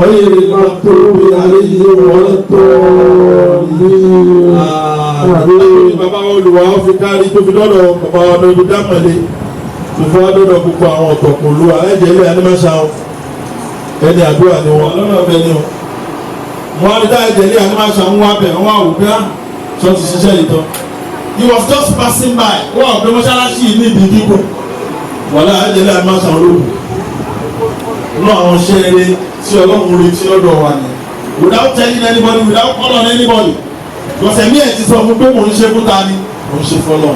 غير المغضوب عليهم ولا الضالين. Bàbá olùwà ó fi kárí tó fi lọ́dọ̀ bàbá olùdámọ̀lé fífọ́ adọ́dọ̀ púpọ̀ àwọn ọ̀tọ̀kùn lu ẹ̀jẹ̀ ilé animáṣá o ẹni àdúrà ni wọn lọ́nà ọ̀bẹ ni o wọn á rí dá ẹ̀jẹ̀ ilé animáṣá ń wá bẹ̀ wọ́n á wò pé ṣọ́ ti ṣiṣẹ́ yìí tán he was just passing by wọ́n ọ̀gbẹ́ mọ́ṣáláṣí yìí ní ìdí kíkùn wọ́n á ẹ̀jẹ̀ ilé animáṣá olóògùn náà àwọn ṣẹ́ẹ̀rẹ́ tí ọlọ́run retí lọ́dọ̀ wa ni without telling anybody without calling anybody lọ́sẹ̀ mí ẹ̀ ti sọ fún pé mò ń ṣe fún ta ni mò ń ṣe fọlọ́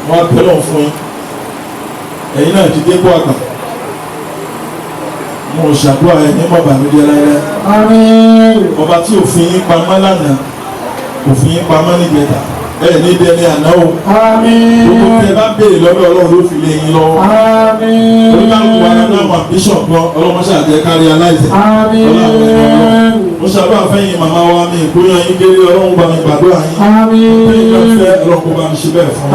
wọn á bẹ̀rẹ̀ fún yín ẹ̀yin náà ti dé kó àgbà mo ṣàdúrà ẹ̀ ní mọ̀bà mi jẹ́ láyé ọba tí òfin yín pamọ́ lánàá òfin yín pamọ́ nígbẹ̀ta ẹ̀ ní dẹni àná o gbogbo tẹ bá béèrè lọ́dọ̀ ọlọ́run ló fi lé yín lọ́wọ́ oníkàlùkù wa náà náà bishop gan ọlọ́mọṣẹ́ àjẹ kárí aláìsẹ̀ mo ṣàdúrà fẹ́yìn màmá wa mi ìgbóyàn yín kéré ọlọ́run bá mi gbàdúrà yín ọlọ́run fẹ́ ọlọ́run bá mi ṣe bẹ́ẹ̀ fún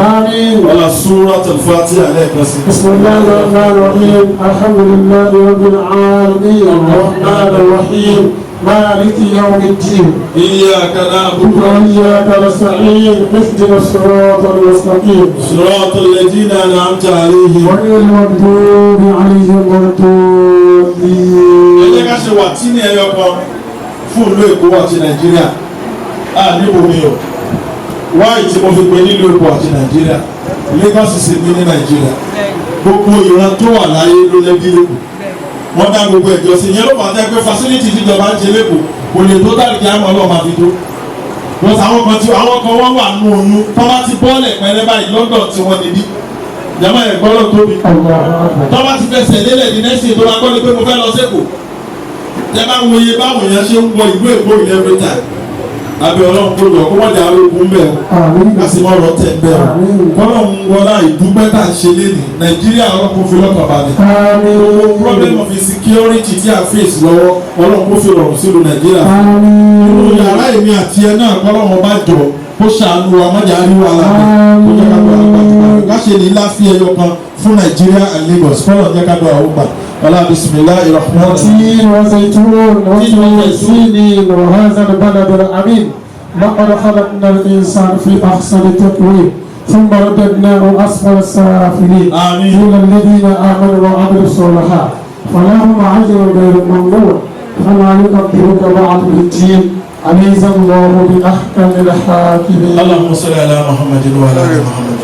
ọlá Suratul Fatiha lẹ́ẹ̀kan sí. Bismillahir-Rahmanir-Rahim alhamdulillahi rabbil alamin ar-Rahmanir-Rahim مالك يوم الدين إياك نعبد وإياك نستعين اهدنا الصراط المستقيم صراط الذين أنعمت عليهم غير المغضوب عليهم ولا الضالين. ẹ jẹ́ ká ṣe wà tí ní ẹyọ kan fún ìlú Èkó àti Nàìjíríà níbo mi o wáyé tí mo fi pe nílùú Èkó àti Nàìjíríà Lagos sì mi ní Nàìjíríà gbogbo ìran tó wà láyé ló lẹ́bí lẹ́kọ̀ọ́ wọ́n dá gbogbo ẹ̀jọ́ sí ìyẹn ló fà á tẹ́ pé facility tíjọba ń ṣe lẹ́kọ̀ọ́ kò lè tó dàrí kí á mọ̀ ọlọ́ọ̀ máa fi tó wọ́n àwọn kan wọ́n wà nù oyún tó bá ti bọ́ọ̀lẹ̀ pẹ́rẹ́ báyìí London tí wọ́n níbí jama ẹ̀gbọ́n lọ tóbi tó bá ti fẹsẹ̀ lélẹ̀ ní nẹ́sìn tó bá gbọ́ ni pé mo fẹ́ lọ sẹ́kọ̀ọ́ tẹ́ bá wo iye báwọn èèyàn ṣe ń wọ ìlú Èkó in every time abẹ́ ọlọ́run kó lọ kó wọ́n dà arógun bẹ́ẹ̀ o kásì mọ́ ọ̀rọ̀ tẹ̀ bẹ́ẹ̀ o kọ́lọ́run wọlá ìdúpẹ́ tá à ń ṣe lénìí Nàìjíríà ọlọ́run fi lọ́kàn balẹ̀ problem of insecurity tí a face lọ́wọ́ ọlọ́run kó fi rọrùn sílùú Nàìjíríà nínú yàrá èmi àti ẹ náà kọ́lọ́run bá jọ kó ṣàánú wa mọ́jà àríwá alábẹ́ kó jẹ́ ká gbọ́ àgbàjúmọ̀ ká ṣe ní láfi ẹyọ kan fún Nàìjíríà and Lagos kọ́lọ́run jẹ́ ká gbọ́ àwọn gbà ọlá bisimilahi rahman تين وزيتون وزيتين وهذا البلد الأمين لقد خلقنا الإنسان في أحسن تقويم ثم رددناه أسفل السافلين إلى الذين آمنوا وعملوا الصالحات فلهم أجر غير ممنون فما يكبرك بعد بالدين أليس الله بأحكم الحاكمين. اللهم صل على محمد وعلى آل محمد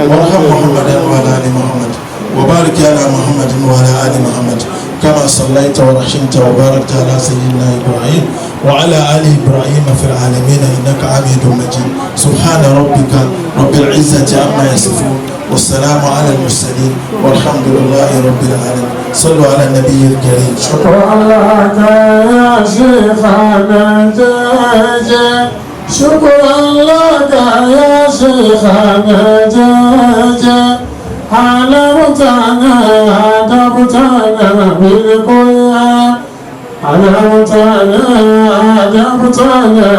وارحم محمدا وعلى آل محمد وبارك على محمد وعلى آل محمد كما صليت ورحمت وباركت على سيدنا إبراهيم وعلى آل إبراهيم في العالمين إنك حميد مجيد سبحان ربك رب العزة عما يصفون والسلام على المرسلين والحمد لله رب العالمين صلوا على النبي الكريم. شكرا لك يا شيخنا جاجا شكرا لك يا شيخنا جاجا علمتنا أدبتنا بالقرآن علمتنا أدبتنا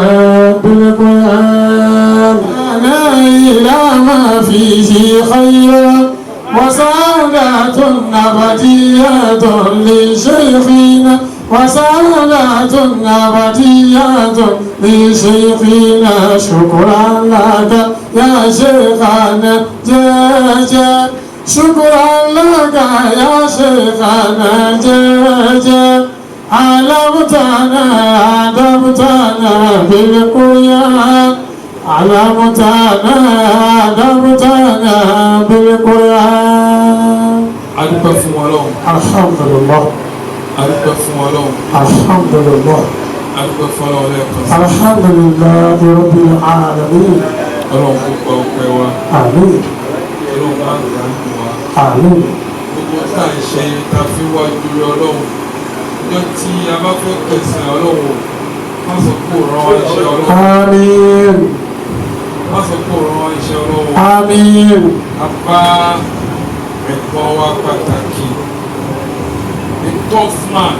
بالقرآن أنا إلى ما فيه خير وسعادة أبدية لشيخنا وسعادة أبدية لشيخنا شكرا لك يا شيخنا جاجا شكرا لك يا شيخنا جاجا علمتنا أدبتنا بالقرآن علمتنا أدبتنا بالقرآن. adúpẹ́ fún Ọlọ́run. alhamdulillah. adúpẹ́ fún Ọlọ́run. alhamdulillah. adúpẹ́ fún Ọlọ́run lẹ́ẹ̀kan sí. alhamdulillah rabbil alamin. Ọlọ́run kó gba ọpẹ́ wa. àmín. Ọlọ́run máa ń gbà ń wa. àmín. gbogbo tá à ń ṣe ta fi wá ju Ọlọ́run ọjọ́ tí a bá fẹ́ pèsè Ọlọ́run má sọ pé ò rán wa iṣẹ́ Ọlọ́run. àmín. má sọ pé ò rán wa iṣẹ́ Ọlọ́run. àmín. a bá ẹ̀kọ́ wa pàtàkì the tough man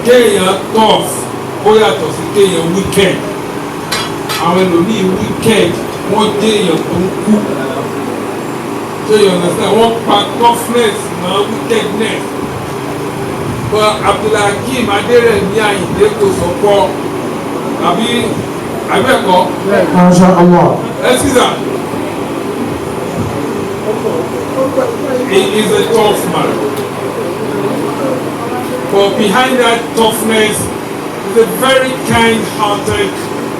kéèyàn tough ó yàtọ̀ sí kéèyàn wicked àwọn ẹlòmíì wicked wọ́n jẹ́ èèyàn tó ń kú ṣé èèyàn náà sẹ́yìn wọ́n pa toughness mọ́ wickedness bọ́ Abdulhakeem Adérẹ̀mí Àyìndé kò sọ́kọ́ àbí abẹ́kọ̀ Masha Allah. ẹ sísà He is a tough man. But behind that toughness is a very kind-hearted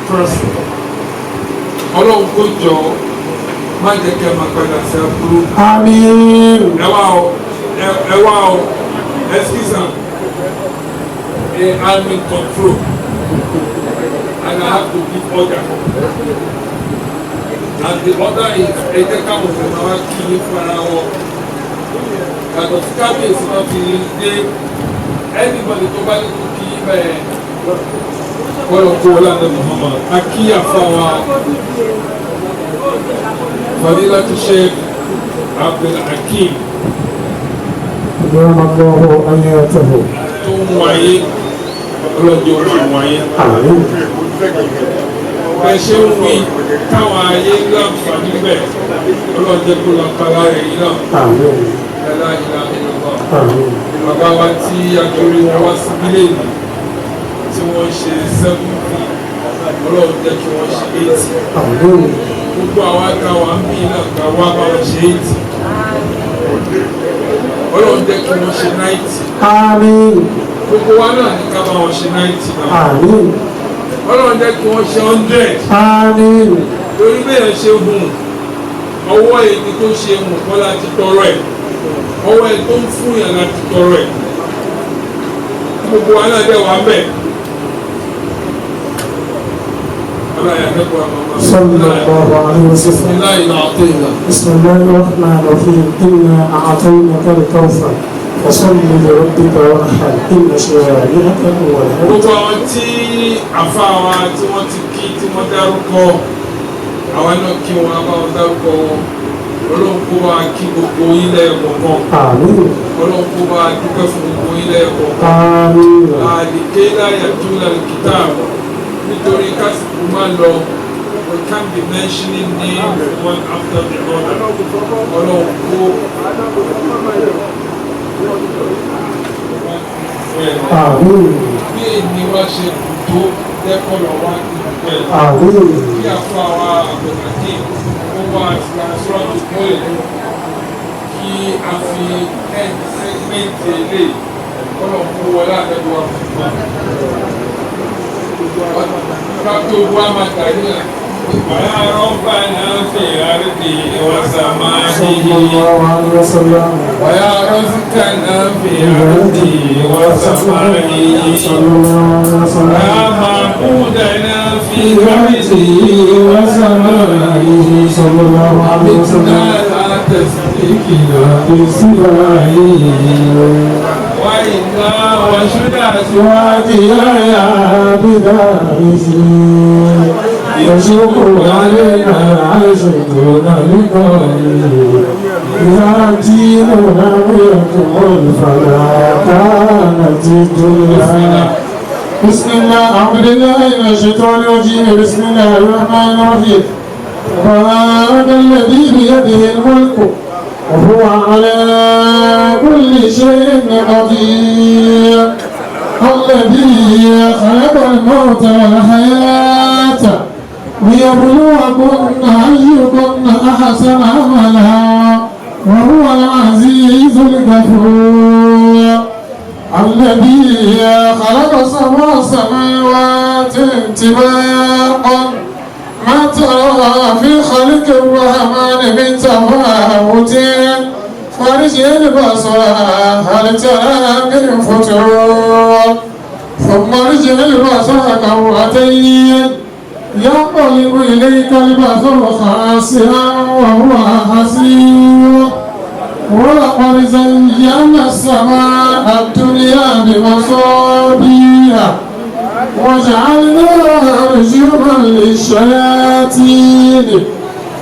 person. Ọlọ́run kò jọ má jẹ́ kí a máa padà sí àbúrò. Àmín. Ẹ wá o, excuse me. I'm in control and I have to give order. And the order is ẹ jẹ́ káwọn ọ̀sẹ̀ máa wá kí ní fara wọn. Yàtọ̀ sí kábíyèsí náà fi dé anybody tó bá ní kó kí bẹ́ẹ̀ wọ́n kó wọlé àná Muhammad. Akíyà fáwa Fadilatu Sheikh Abdul Hakim. Ìjọba gbọ́ ayé ẹ̀tọ́. Tó ń wáyé ọlọ́jọ́ máa wáyé. Bẹ́ẹ̀ ṣe ń wí káwọn ayé láǹfààní bẹ́ẹ̀ ọlọ́jọ́ kó lọ kala rẹ̀ yìí náà. Ẹ̀dá ìlà ìlọ́gbà. Bàbá wa tí akéré wọn wá sí bílẹ̀ ìlú tí wọ́n ṣe 70 ọlọ́jọ́ kí wọ́n ṣe 80. Gbogbo àwọn akáwà ń bí náà ká wá bá wọn ṣe 80. Ọlọ́jọ́ kí wọ́n ṣe 90. Àmín. Gbogbo wa náà ní ká bá wọn ṣe 90 náà. Àmín. Ọlọ́run jẹ́ kí wọ́n ṣe 100. Àmín. Lórí bẹ́ẹ̀ ṣe hùn ọwọ́ èdè tó ṣe hùn kọ́ láti tọrọ ẹ̀. Ọwọ́ ẹ̀ tó ń fún yàn láti tọrọ ẹ̀. Gbogbo wa náà dẹ̀ wá bẹ̀. صلى الله عليه وسلم. بسم الله الرحمن الرحيم. إنا أعطيناك الكوثر فصل لربك وانحر إن شانئك هو الأبتر. Gbogbo àwọn tí àfáà wa tí wọ́n ti kí tí wọ́n dárúkọ àwọn náà kí wọn bá wọn dárúkọ wọn. Ọlọ́run kó bá kí gbogbo ilẹ̀ ẹ̀kọ̀ọ̀kan. Àmín. Ọlọ́run kó bá dúpẹ́ fún gbogbo ilẹ̀ ẹ̀kọ̀ọ̀kan. Àmín. Àdìké láyà tó lálẹ́ kìtà nítorí kásìkò máa lọ. We can't be mentioning names one after the other. Ọlọ́run kó. Àmín. Bí èmi wá ṣe kù tó dẹ́kọ̀ọ́ wá ìpẹ́. Àmín. Bí àfọ àwa àgbẹ̀kàdé ó wá àṣírà tó kọ́lẹ̀ kí a fi sẹ́gmẹ́ntì ilé kọ́lọ̀ fún wọlé àtẹ́gbọ́ kápẹ́ owó àmàkàrí náà. ويا ربنا في أرضي وسمائه ويا رزقنا في أرضي وسمائه ويا معبودنا في أرضي وسمائه عبدنا لا تسلكنا بسمائه وإنا وشدة سواتنا يا بدائه يشق علينا عشقنا لقائه يأتينا يقول فلا كانت الدنيا. بسم الله أعوذ بالله من الشيطان الرجيم. بسم الله الرحمن الرحيم. تبارك الذي بيده الملك وهو على كل شيء قدير الذي خلق الموت والحياة ليبلوكم أيكم أحسن عملا وهو العزيز الغفور الذي خلق سبع سماوات طباقا ما ترى في خلق الرحمن من تفاوت فارجع البصر هل ترى من فتور ثم ارجع البصر كرتين ينقلب إليك البصر خاسئا وهو حسير ولقد زينا السماء الدنيا بمصابيح وجعلناها رجوما للشياطين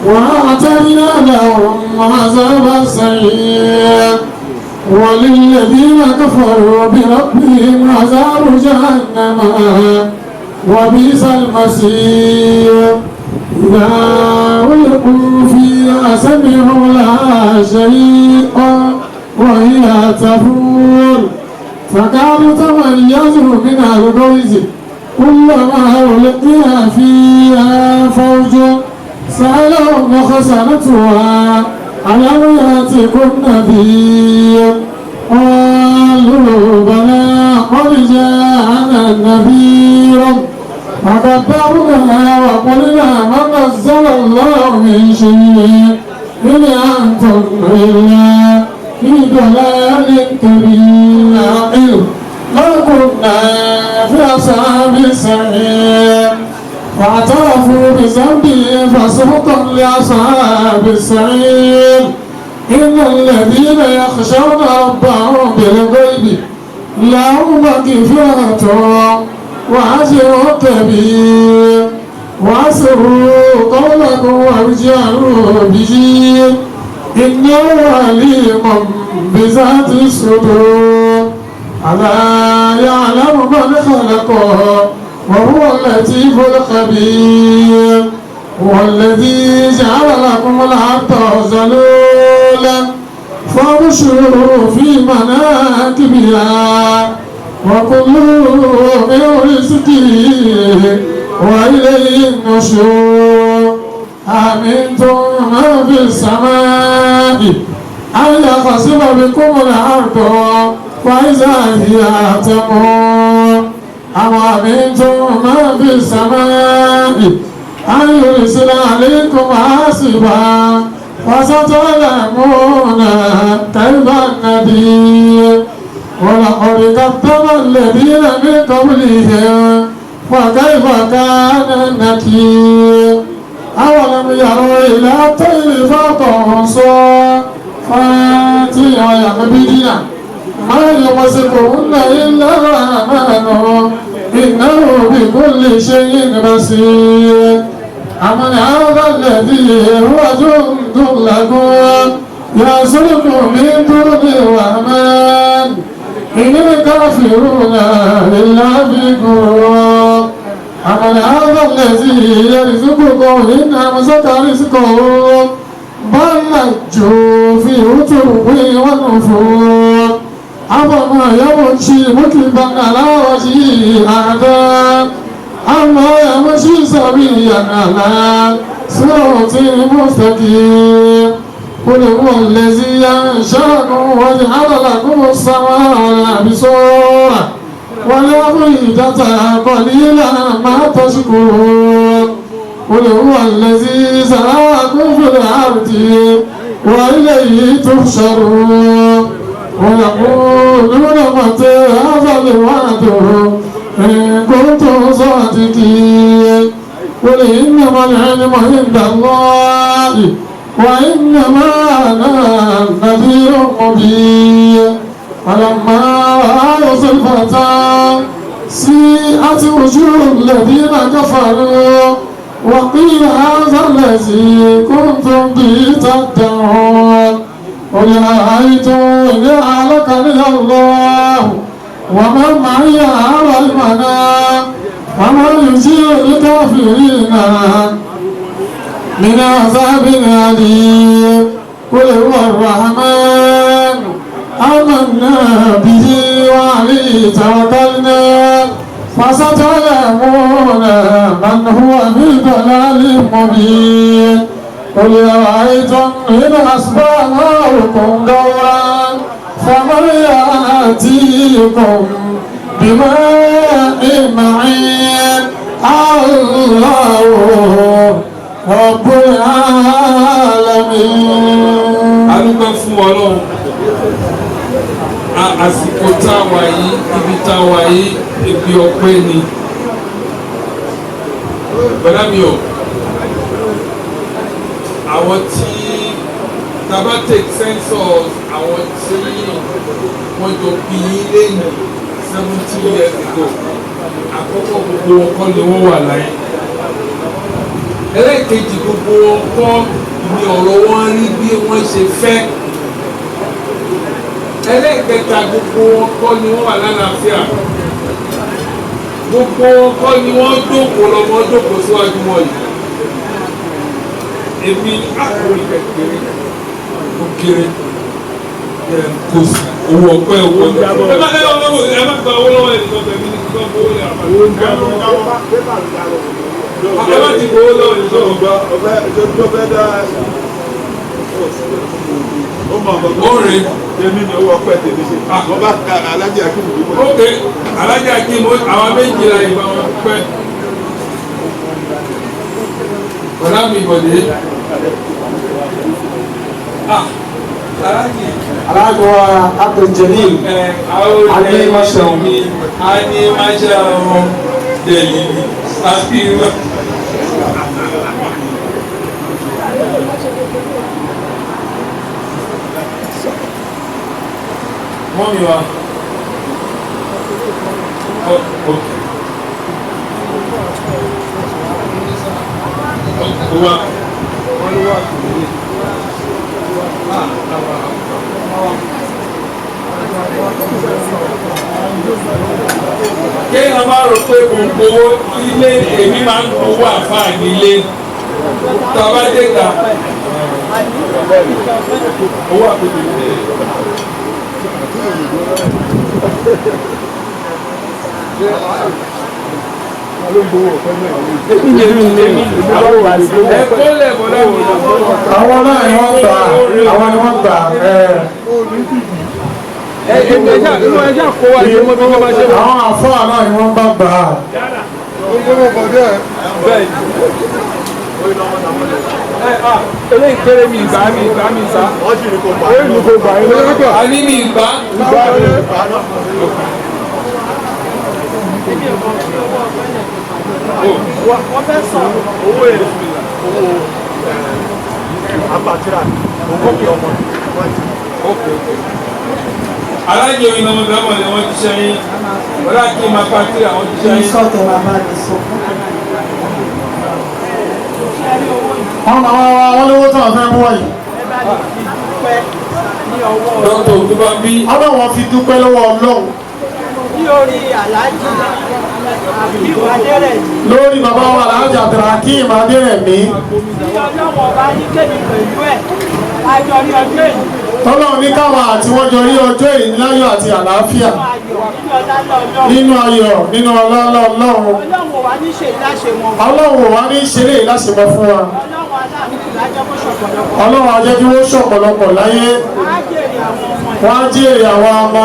وأعتدنا لهم عذاب السعير وللذين كفروا بربهم عذاب جهنم وبئس المصير إذا ألقوا فيها سمعوا لها شيئا وهي تفور تكاد تميز من الغيظ كلما ألقي فيها فوج سألهم خزنتها ألم يأتكم نذير قالوا بلى قد جاءنا نذير فكذبنا وقلنا ما نزل الله من شيء إن أنتم إلا في ضلال كبير ما كنا في أصحاب السعير فاعترفوا بذنبهم فسحقا لأصحاب السعير إن الذين يخشون ربهم بالغيب لهم مغفرة وأجر كبير وأسروا قولكم وارجعوا به إنه عليم بذات الصدور ألا يعلم من خلق وهو اللطيف الخبير هو الذي جعل لكم الأرض ذلولا فامشوا في مناكبها وكلوا من رزقه وإليه النشور أمنتم من في السماء أن يخسف بكم الأرض فإذا هي تمور أم أمنتم من في السماء أن يرسل عليكم حاصبا فستعلمون كيف النذير ولقد كذب الذين من قبلهم وكيف كان النكير أولم يروا إلى الطير فوقهم صافات ويقبضن ما يمسكهن إلا الرحمن إنه بكل شيء بصير أمن هذا الذي هو جند لكم يسلك من دون الرحمن إن الكافرون إلا في غرور أمن هذا الذي يرزقكم إن أمسك رزقه بل لجوا في عتو ونفور أفما يمشي مكبا على وجهه أحدا أما يمشي سويا على صراط مستقيم قل هو الذي أنشأكم وجعل لكم السمع والأبصار والأفئدة قليلا ما تشكرون قل هو الذي زرعكم في الأرض وإليه تحشرون ويقولون متى هذا الوعد إن كنتم صادقين قل إنما العلم عند الله وإنما أنا نذير مبين فلما رأوا زلفة سيئت وجوه الذين كفروا وقيل هذا الذي كنتم به تدعون قل أرأيتم إن أهلكني الله ومن معي على المنام ومن يجير الكافرين من عذاب أليم قل هو الرحمن آمنا به وعليه توكلنا فستعلمون من هو في ضلال مبين قل أرأيتم إن أصبح ماؤكم غورا فمن يأتيكم بماء معين الله رب العالمين. Alúgbà fún Ọlọ́run, àsìkò tá a wà yìí, ibi tá a wà yìí, ibi ọpẹ́ ni. Bọ̀dá mi ò, àwọn tí tàbá take census, àwọn tí wọ́n jọ bí lẹ́yìn 70 years ago, àkọ́kọ́ gbogbo wọn kọ́ ni wọ́n wà láyé. Ẹlẹ́ẹ̀kejì gbogbo wọn kọ́ ni ọ̀rọ̀ wọn rí bí wọ́n ṣe fẹ́. Ẹlẹ́ẹ̀kẹta gbogbo wọn kọ́ ni wọ́n wà lálàáfíà. Gbogbo wọn kọ́ ni wọ́n jókòó lọ́mọ jókòó síwájú wọn yìí. Èmi àkórí kékeré ó kéré kò sí owó ọpẹ́ owó ọpẹ́. Ẹ má gba owó lọ́wọ́ ẹnìkan tẹ̀mí ní kíkọ́ owó yà máa. Ẹ má ti gbowó lọ́wọ́ ẹnìkan. Orin. Èmi ni owó ọpẹ́ tèmi ṣe. Wọ́n bá alájà Akim dúpọ̀. Ok, alájà Akim àwọn méjìlá ìgbà wọn pẹ́. Ọ̀la mi bọ̀dé. alájọ Abdul Jalil Animation Deli Aspirina. Mọ́mí wa. Wa. Kéèyàn máa rò pé kò ń gbowó ilé èmi máa ń gbowó àfáà nílé tàbá dé ta owó àpèjì ilé. àwọn náà ni wọ́n gbà àwọn ni wọ́n gbà àwọn àfáà náà ni wọ́n bá gbà eléyìí kéré mi ìgbà mi sá. a ní mi ìgbà. Wọ́n fẹ́ san owó èrè owó apàtìrà owó kí ọmọ. alájọ iná ọmọdéwọ̀n ni wọ́n ti ṣẹ́yìn wọ́n láti máa pàtìrà wọ́n ti ṣẹ́yìn. wọ́n lówó tó ọ̀fẹ́ mú wọ̀nyí. dókítà Ògúnbábí. ọ̀dọ̀ wọn fi dúpẹ́ lọ́wọ́ Ọlọ́run. lórí aláàjì Abdul Adérẹ̀mí. lórí bàbá wa aláàjì Abdulhakeem Adérẹ̀mí. ní ọlọ́wọ́ bá ní kéde pẹ̀lú ẹ̀ àjọrí ọjọ́ èyí. tọ́lọ́run ní káwa àti wọ́n jọ rí ọjọ́ èyí láyọ̀ àti àlàáfíà. nínú ayọ̀ nínú ọlá Ọlọ́run. Ọlọ́run wà ní ṣe láṣẹ wọn. Ọlọ́run wà ní ṣeré ìláṣẹmọ fún wa. Ọlọ́run á jẹ́ kí wọ́n ṣọ̀pọ̀lọpọ̀ láyé. Wọ́n á jèrè àwọn ọmọ.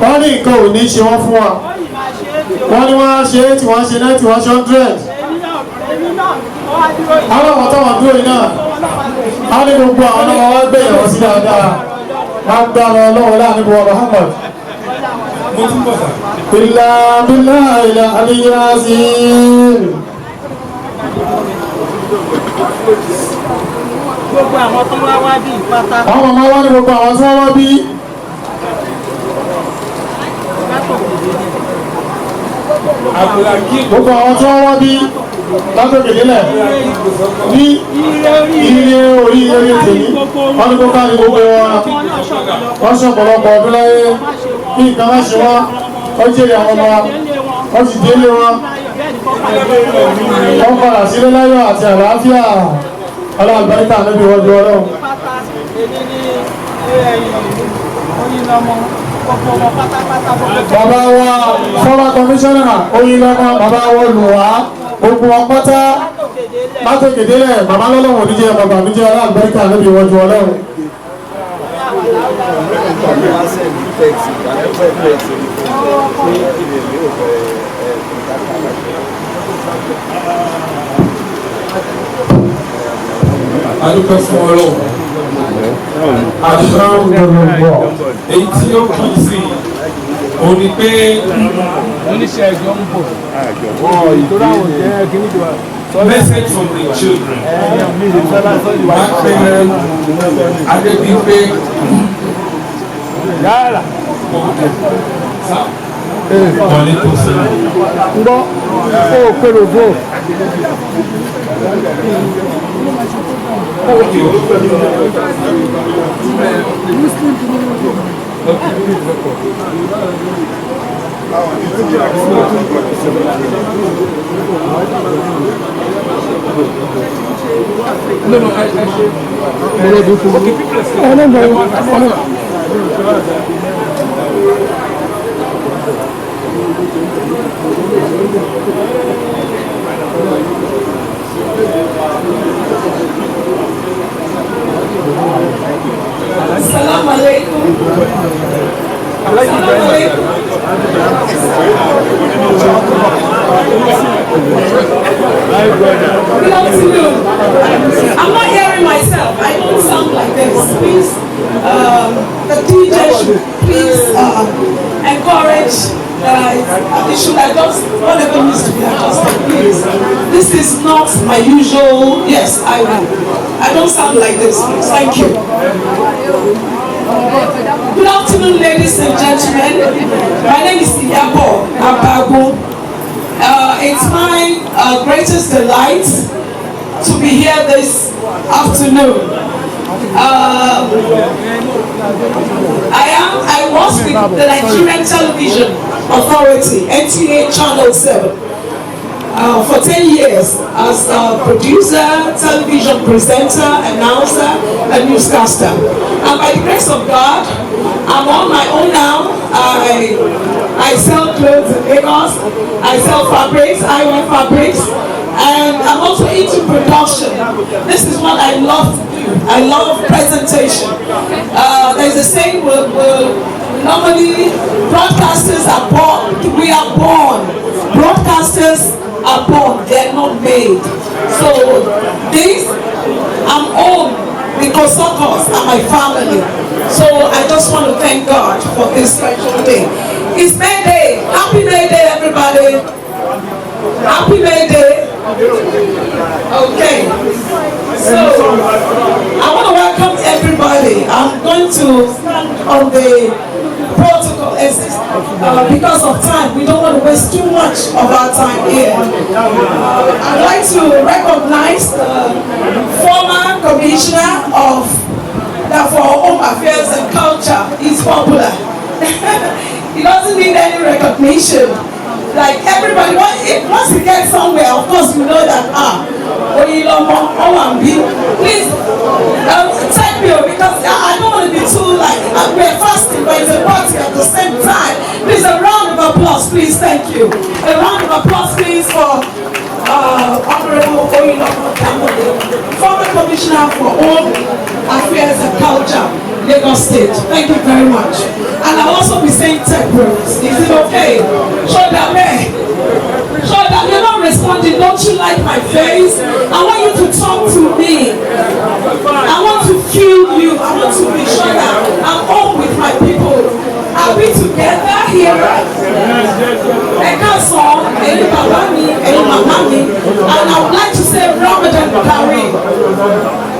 Wọ́n ní nǹkan ò ní ṣe wọ́n fún wa. Wọ́n ní wọ́n á ṣe é tí wọ́n ṣe 90 wọ́n ṣe 100. Àwọn ọmọ tó wọ́n dúró yìí náà. A ní gbogbo àwọn ọmọ wa gbé ìrọ̀ sí dáadáa. Wọ́n gbá Ọlọ́run láàrin bọ̀ Muhammad. Billahi al-aliyyil azim. Gbogbo àwọn tó wá bí ìpátá. Àwọn ọmọ wá ní gbogbo àwọn tí wọ́n wá bí. Gbogbo àwọn tí wọ́n wá bí látòkè délẹ̀ ní ire orí eré tèmi. Wọ́n ní gbogbo àti gbogbo wọn. Wọ́n ṣọ̀pọ̀lọpọ̀ ọdún láyé kí nǹkan má ṣe wọ́n. Wọ́n jèrè àwọn ọmọ wọ́n ti délé wọn. Wọ́n padà sílé láyọ̀ àti àlàáfíà. Aláàbáríkà níbi wọ́jú Ọlọ́run. Bàbá wa former commissioner Oyinlọ́mọ bàbá wa Olùwà gbogbo ọpọ́tá látòkèdélẹ̀ bàbá lọ́lọ́wọ̀ oníjẹ́ bàbá níjẹ́ aláàbáríkà níbi wọ́jú Ọlọ́run. adúpẹ́ fún Ọlọ́run èyí tí ó kì í sí o ní pé oníṣẹ́ ẹjọ́ ń bọ̀ message from the children wọ́n pe Adébímpé wọlé tó sí Gbọ́ ó pèrò bò. No, no, I should. Okay, Good afternoon. I'm not hearing myself. I don't sound like this. Please, the DJ should please encourage it should adjust whatever needs to be adjusted, please. This is not my usual. Yes, I will. I don't sound like this, please. Thank you. Good afternoon, ladies and gentlemen. My name is Iyabo Abago. It's my greatest delight to be here this afternoon. I was with the Nigerian Television Authority, NTA Channel 7, for 10 years as a producer, television presenter, announcer, and newscaster. And by the grace of God, I'm on my own now. I sell clothes in Lagos, I sell fabrics, I wear fabrics, and I'm also into production. This is what I love to do. I love presentation. There's a saying, normally broadcasters are born, we are born. Broadcasters are born, they're not made. So this, I'm on because Sokos are my family. So I just want to thank God for this special day. It's May Day. Happy May Day, everybody. Happy May Day. Okay. So I want to welcome everybody. I'm going to stand on the protocol because of time. We don't want to waste too much of our time here. I'd like to recognize the former commissioner of for Home Affairs and Culture. He's popular. He doesn't need any recognition. Like everybody, once he gets somewhere, of course you know that please take me because I don't want to be too like we're fasting, but it's a party at the same time. Please, a round of applause, please. Thank you. A round of applause, please, for Honorable Oyelomo Kamode, former Commissioner for Home Affairs and Culture, Lagos State. Thank you very much. And I'll also be saying tech words. Is it okay? You're not responding. Don't you like my face? I want you to talk to me. I want to feel you. I want to be sure that I'm home with my people. Are we together here? And I would like to say Ramadan Kareem.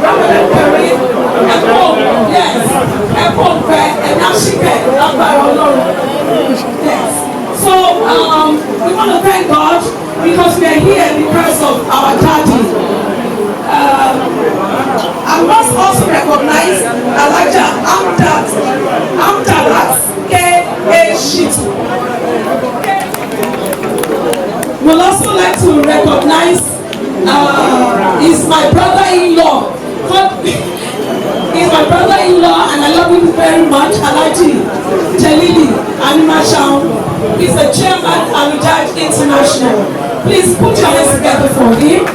Ramadan Kareem. Yes. Yes. So we want to thank God because we are here because of our daddy. I must also recognize Elijah Amdalat K.A. Shitu. We'll also like to recognize is my brother-in-law. He's my brother-in-law and I love him very much. Alaji Jalili Animasham. He's the chairman of Alujaj International. Please put your hands together for him.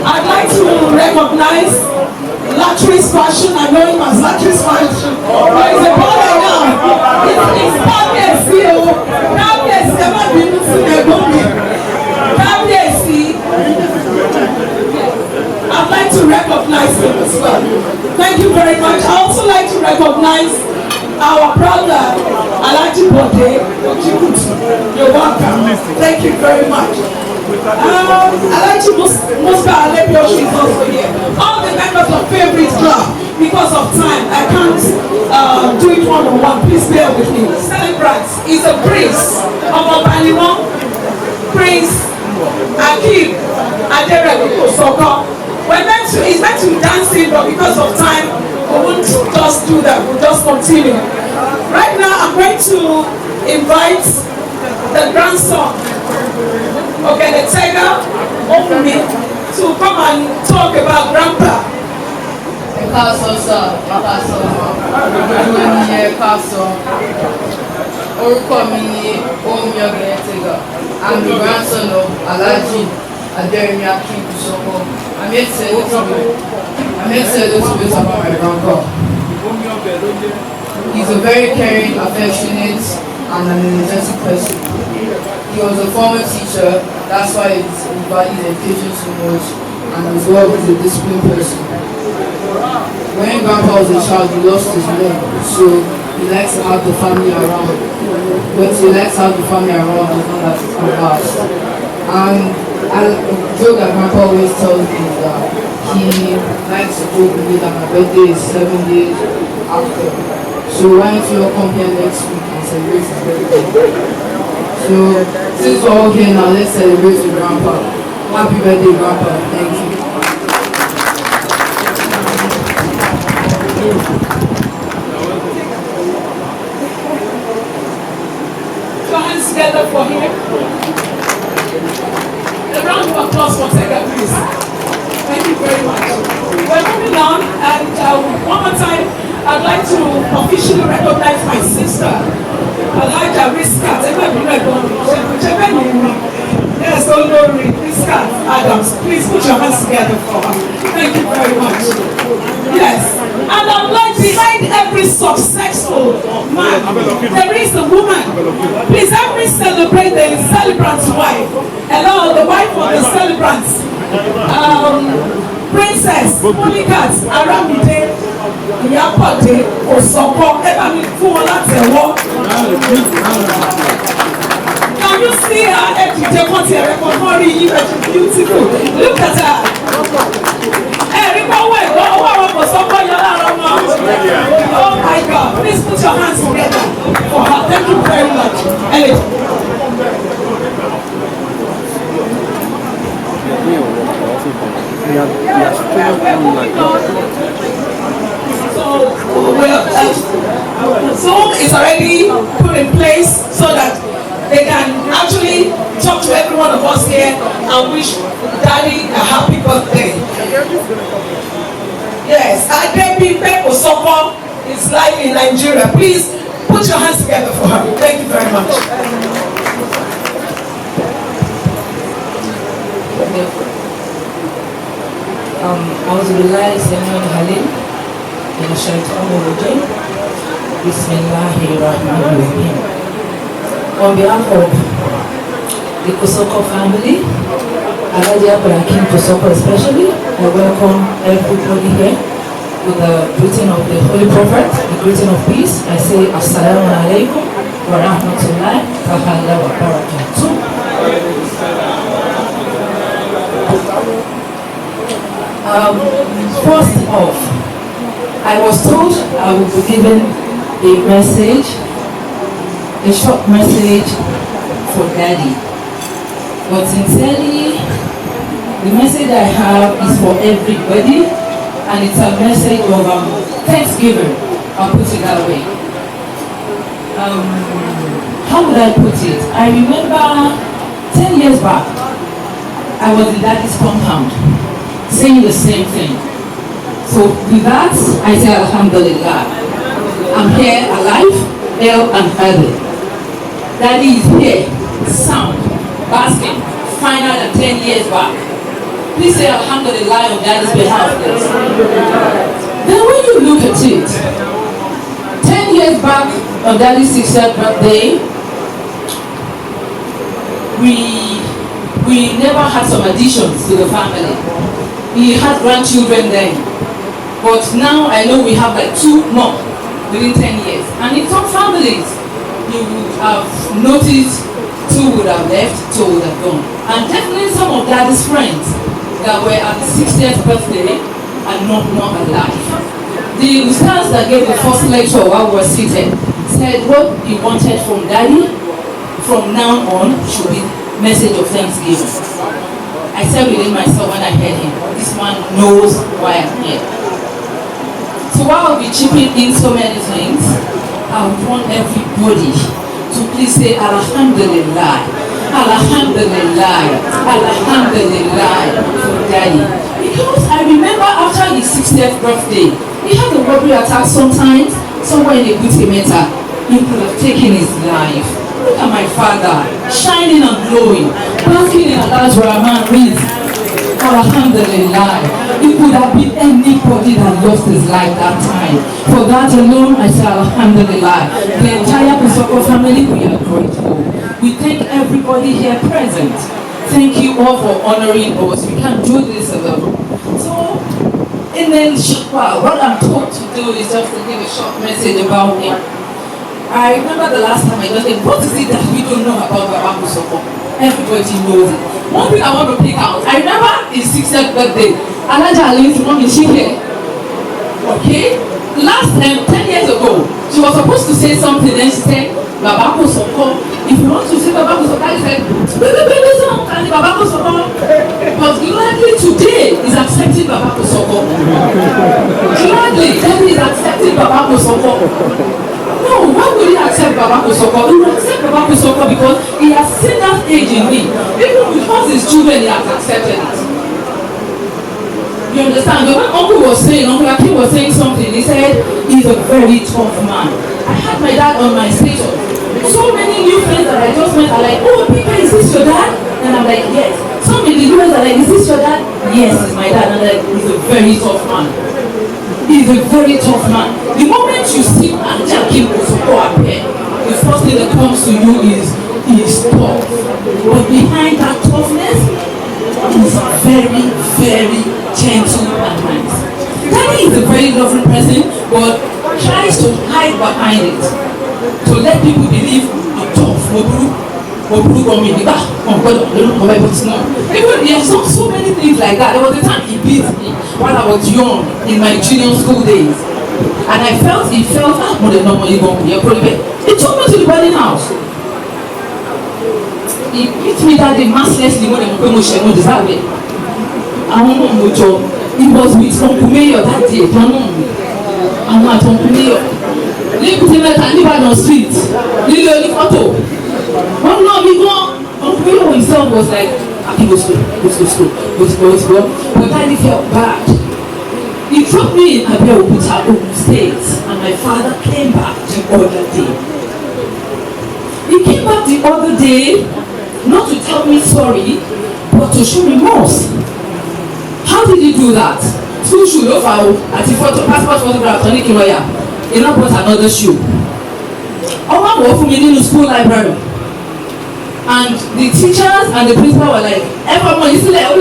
I'd like to recognize Latrice Fashion. I know him as Latrice Fashion. But he's a brother now. It's I'd like to recognize him as well. Thank you very much. I also like to recognize our brother Alaji Bode. You're welcome. Thank you very much. Alaji Muska Alebioshi is also here. All the members of Favorite Club, because of time, I can't do it one-on-one. Please bear with me. Celebrants is a prince of Obanimo, Prince Akeem Aderewu Osoko. He's meant to be dancing, but because of time, we won't just do that. We'll just continue. Right now, I'm going to invite the grandson, the Tega Omumi, to come and talk about Grandpa. I'm the grandson of Alaji Aderemi Akeem Osoko. I'm here to say a little bit about my grandpa. He's a very caring, affectionate, and an energetic person. He was a former teacher, that's why he values education so much, and as well as a disciplined person. When Grandpa was a child, he lost his mom, so he likes to have the family around. But he likes to have the family around as long as it's fast. And a joke that Grandpa always tells me is that he likes to joke with me that my birthday is 7 days after. So why don't you all come here next week and celebrate his birthday? So since we're all here now, let's celebrate with Grandpa. Happy birthday, Grandpa. Thank you. Put your hands together for him. A round of applause for Tega, please. Thank you very much. We're moving on, and one more time, I'd like to officially recognize my sister, Elijah Riskat. Yes, Olori Riskat Adams. Please put your hands together for her. Thank you very much. Yes, and I'm like, behind every successful man, there is a woman. Please help me celebrate the celebrant's wife. Hello, the wife of the celebrants. Princess Monikat Aramide Iyapode Osoko. Can you see her? Beautiful. Look at her. Oh my God. Please put your hands together for her. Thank you very much. Zoom is already put in place so that they can actually talk to every one of us here and wish Daddy a happy birthday. Yes, Adebipe Osoko is live in Nigeria. Please put your hands together for her. Thank you very much. On behalf of the Kosoko family, Aladia Barakin Kosoko especially, I welcome everybody here with the greeting of the Holy Prophet, the greeting of peace. I say Assalamu alaikum wa rahmatullahi ta'ala wa barakatuh. First off, I was told I would be given a message, a short message for Daddy. But sincerely, the message I have is for everybody, and it's a message of Thanksgiving. I'll put it that way. How would I put it? I remember 10 years back, I was in Daddy's compound, saying the same thing. So with that, I say Alhamdulillah. I'm here alive, ill and healthy. Daddy is here, sound, basking, finer than 10 years back. Please say Alhamdulillah on Daddy's behalf, please. Then when you look at it, 10 years back on Daddy's 60th birthday, we never had some additions to the family. We had grandchildren then. But now I know we have like 2 more within 10 years. And in some families, you would have noticed 2 would have left, 2 would have gone. And definitely some of Daddy's friends that were at the 60th birthday are not more alive. The ustaz that gave the first lecture while we were seated said what he wanted from Daddy from now on should be message of Thanksgiving. I said within myself when I heard him, this man knows why I'm here. So while I'll be chipping in so many things, I would want everybody to please say Alhamdulillah, Alhamdulillah, Alhamdulillah for Daddy. Because I remember after his 60th birthday, he had a robbery attack sometimes, somewhere in a Butimeta. He could have taken his life. Look at my father, shining and glowing, basking in Allah's Rahman rings. Alhamdulillah. He could could have been anybody that lost his life that time. For that alone, I say alhamdulillah. The entire Kusoko family, we are grateful. We thank everybody here present. Thank you all for honoring us. We can't do this alone. So, and then, what I'm told to do is just to give a short message about him. I remember the last time I got it. What is it that we don't know about Baba Kusoko? Everybody knows it. One thing I want to pick out. I remember his 60th birthday. Alaja Ali from Ishike. Okay? Last 10 years ago, she was supposed to say something, then she said, Baba Kusoko. If you want to say Baba Kusoko, he said, Baba Kusoko. But gladly today is accepting Baba Kusoko. Gladly, then is accepting Baba Kusoko. No, why would he accept Baba Kusoko? He will accept Baba Kusoko because he has seen that age in me. Even before his children, he has accepted it. You understand? When Uncle Akin was saying something, he said, he's a very tough man. I had my dad on my status. So many new friends that I just met are like, oh, Pika, is this your dad? And I'm like, yes. Some in the US are like, is this your dad? Yes, it's my dad. And I'm like, he's a very tough man. He's a very tough man. The moment you see Jackie Kusoko appear, the first thing that comes to you is tough. But behind that toughness is very, very gentle and nice. Daddy is a very lovely person, but tries to hide behind it. To let people believe I'm tough. Even there's so many things like that. There was a time he beat me while I was young in my junior school days. And I felt he felt more than normally going to be a problem. He took me to the wedding house. He beat me that day mercilessly more than promotion, no deserve it. I don't know much. He was with Uncle Mayor that day. I'm not Uncle Mayor. Leave him at Nibadan Street. Leave the photo. One not big one. Uncle Mayor himself was like, I can go to school. But Daddy felt bad. He dropped me in Abeokuta, Ogun State, and my father came back the other day. He came back the other day, not to tell me sorry, but to show remorse. How did he do that? School shoe, no foul, at the passport photograph, Tony Kiwaya. He now brought another shoe. I worked for me in the school library. And the teachers and the principal were like, everyone, you see like,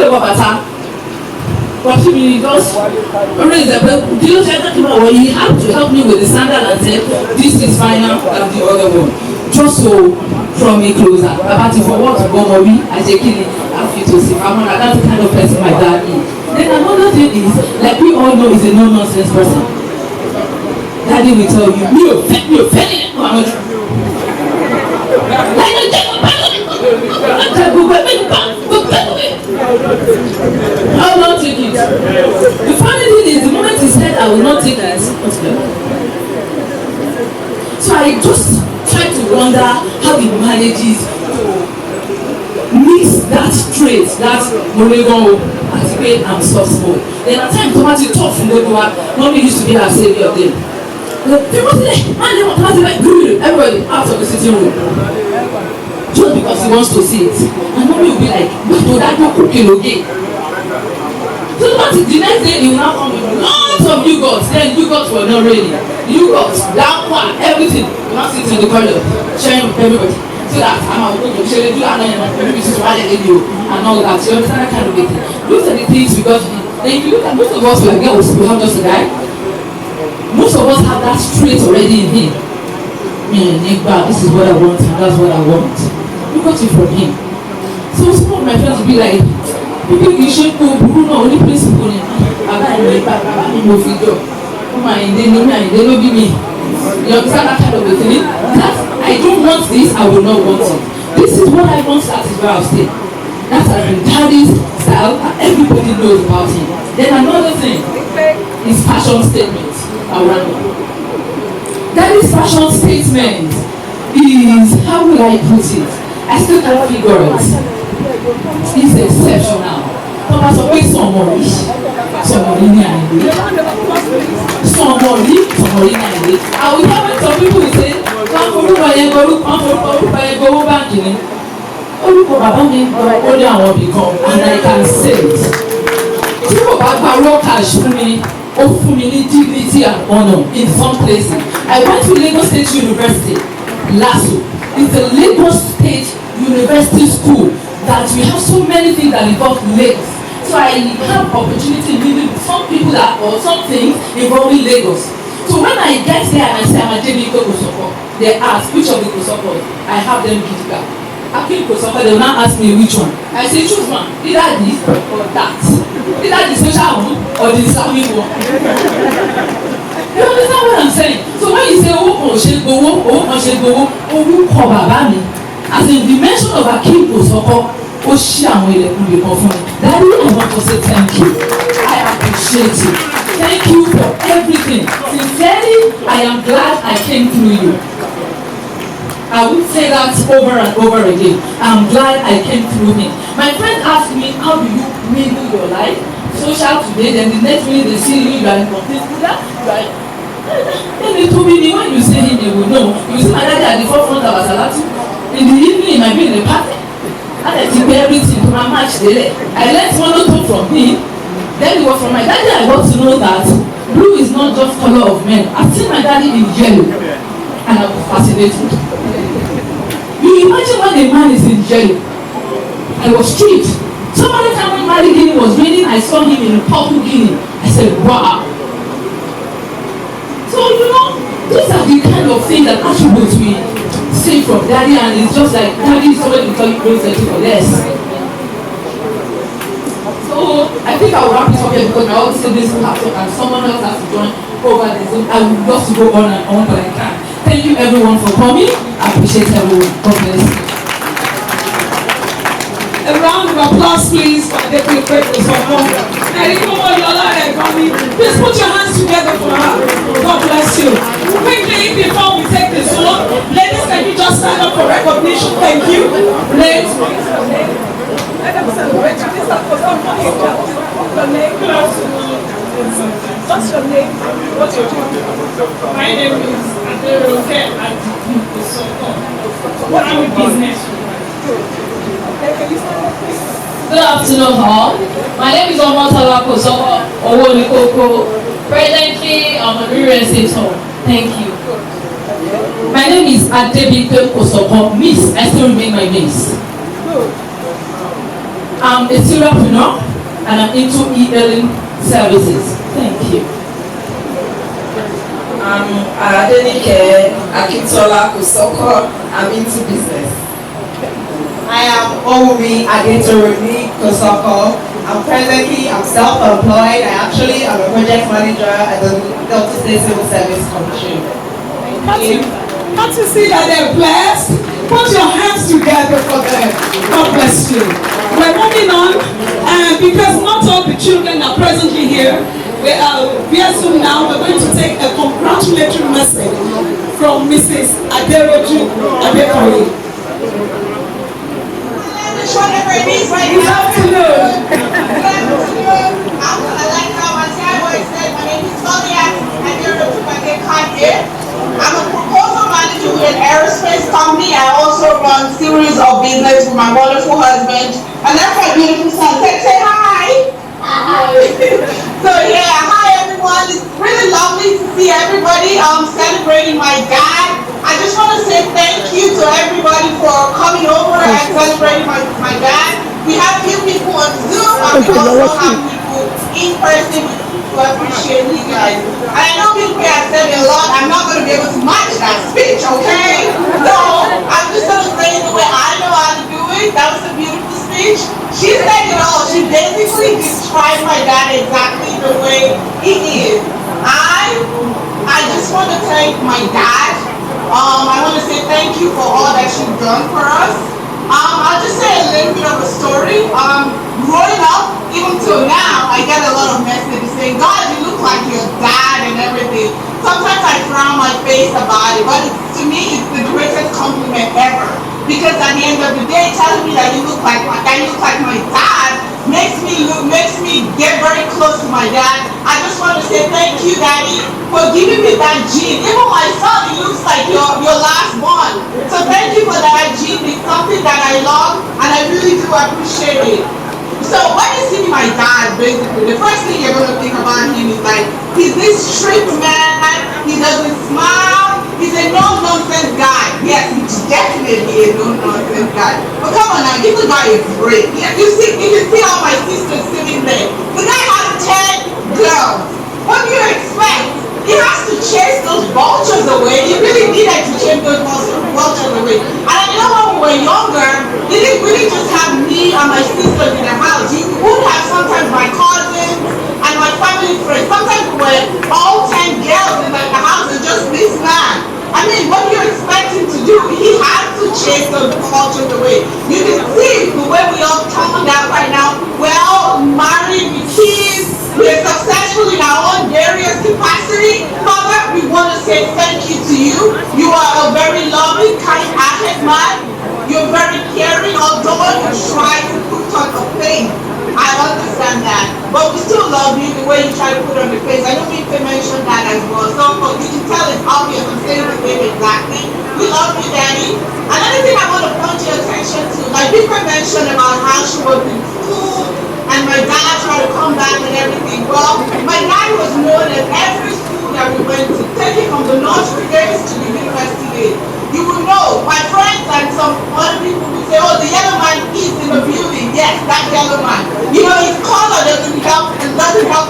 but he just raised the bell. He had to help me with the sandal and said, this is final than the other one. Just to draw me closer. About it for what to go Mori, I say, that's the kind of person my dad is. Then another thing is, like we all know, is a no-nonsense person. Daddy will tell you, I will not take it. The funny thing is, the moment he said I will not take it, so I just try to wonder how he manages to mix that trait, that Monego, activate and soft mode. Then at times, Tomati tough from the door, mommy used to be our savior of them. People say, man, they want to like everybody out of the sitting room. Just because he wants to see it. And mommy will be like, but that not cooking again. So the next day he will now come with lots of yogurts. Then yogurts were not ready. Yogurts, that one, everything. You now sit in the corridor, sharing with everybody. So that I'm going to share it, do that, everybody is watching you and all that. You understand that kind of thing. Look at the things because then if you look at most of us, we are girls, we have just a guy. Most of us have that trait already in him. This is what I want and that's what I want. You got it from him. So some of my friends will be like, people you should go, Bruno, only principle. Baba, I know figure. They know me. You understand that kind of a thing? That I don't want this, I will not want it. This is what I want, that is where I'll stay. That's a daddy's style and everybody knows about him. Then another thing is fashion statement. Daddy's fashion statement is, how will I put it? I still can't figure it. It's exceptional. Thomas always somebody in the I will have some people who say, and I can say it. tí mo bá gba raw cash fún mi ó fún mi ní dignity and honour in some places. I went to Lagos State University, LASU. It's a Lagos State University school that we have so many things that involve Lagos. So I have opportunity living with some people or some things involving Lagos. So when I get there and I say I'm a JB Kosoko, they ask which of the Kosoko. I have them gidiga. Akin Kosoko, they will now ask me which one. I say choose one, either this or that. Either the special one or the Islamic one. You understand what I'm saying? So when you say owó kan ṣe gbowó, orúkọ bàbá mi, as in the mention of Akin Kosoko, ó ṣí àwọn ilẹ̀kùn lè kàn fún mi. Daddy, I want to say thank you. I appreciate you. Thank you for everything. Sincerely, I am glad I came through you. I would say that over and over again. I'm glad I came through him. My friend asked me, how do you mingle your life? Social today, then the next minute they see you are in complete Buddha. Then they told me, when you see him, they will know. You see my daddy at the forefront of Asalatu. In the evening, he might be in the party. And I took everything to my match daily. I learned one or two from him. Then it was from my daddy I got to know that blue is not just color of men. I've seen my daddy in yellow. And I was fascinated. You imagine when a man is in yellow. I was strict. Some other time when Mali Guinea was raining, I saw him in purple Guinea. I said, wow. So, these are the kind of things that attributes we see from daddy, and it's just like daddy is somebody who tell you for less. So I think I will wrap this up here because my own siblings will have to and someone else has to join over the Zoom. I would love to go on and on, but I can't. Thank you everyone for coming. I appreciate everyone. God bless you. A round of applause, please, for the people who support. Please put your hands together for her. God bless you. Quickly, before we take this one, ladies, can you just stand up for recognition? Thank you. Ladies. Let them celebrate. This is your name. Good afternoon. What's your name? What's your name? My name is Aderoke Adikosoko. What are we business? Good afternoon, all. My name is Omotala Kosoko Owonikoko. Presently, I'm a real estate home. Thank you. My name is Adebike Kosoko. Miss, I still remain my miss. I'm a serialpreneur and I'm into e-learning services. Thank you. I'm Adenike Akintola Kosoko. I'm into business. I am Owumi Adetoroni Kosoko. I'm self-employed. I actually am a project manager at the Delta State Civil Service Commission. Can't you see that they're blessed? Put your hands together for them. God bless you. We're moving on, and because not all the children are presently here, we are soon now. We're going to take a congratulatory message from Mrs. Aderoju Adekori. Whatever it is right Good now. afternoon. I like how my voice said my name is Tolia Adekori. I'm a proposal manager with an aerospace company. I also run series of business with my wonderful husband. And that's my beautiful son. Say hi. Hi. So yeah, hi everyone. It's really lovely to see everybody celebrating my dad. I just want to say thank you to everybody for coming over and celebrating my dad. We have few people on Zoom and we also have people in person who appreciate you guys. And I know people have said a lot. I'm not going to be able to match that speech, okay? So I'm just going to say it the way I know how to do it. That was a beautiful speech. She said it all. She basically described my dad exactly the way he is. I just want to thank my dad. I want to say thank you for all that you've done for us. I'll just say a little bit of a story. Growing up, even till now, I get a lot of messages saying, God, you look like your dad and everything. Sometimes I frown my face about it, but to me, it's the greatest compliment ever. Because at the end of the day, telling me that you look like my dad makes me get very close to my dad. I just want to say thank you, Daddy, for giving me that gene. Even my son, he looks like your last one. So thank you for that gene. It's something that I love, and I really do appreciate it. So when you see my dad, basically. The first thing you're gonna think about him is like, he's this strict man, he doesn't smile, he's a no-nonsense guy. Yes, he's definitely a no-nonsense guy. But come on now, give the guy a break. Yeah, you can see all my sisters sitting there. The guy has 10 girls. What do you expect? He has to chase those vultures away. He really needed to chase those vultures away. And I know when we were younger, they didn't really just have me and my sisters in the house. You would have sometimes my cousins and my family friends. Sometimes we were all 10 girls in the house and just this man. I mean, what do you expect him to do? He has to chase those vultures away. You can see the way we all turned out right now. We're all married with kids. We're successful in our own various capacity. Father, we want to say thank you to you. You are a very loving, kind-hearted man. You're very caring, although you try to put on a face. I understand that. But we still love you the way you try to put on the face. I don't mean to mention that as well. So you can tell it's obvious. I'm saying the name exactly. We love you, Daddy. Another thing I want to point your attention to, like people mentioned about how she was in school and my dad tried to come back and everything. Well, my dad was known at every school that we went to, taking from the nursery days to the university days. You will know, my friends and some other people will say, oh, the yellow man is in the building. Yes, that yellow man. You know, his color doesn't help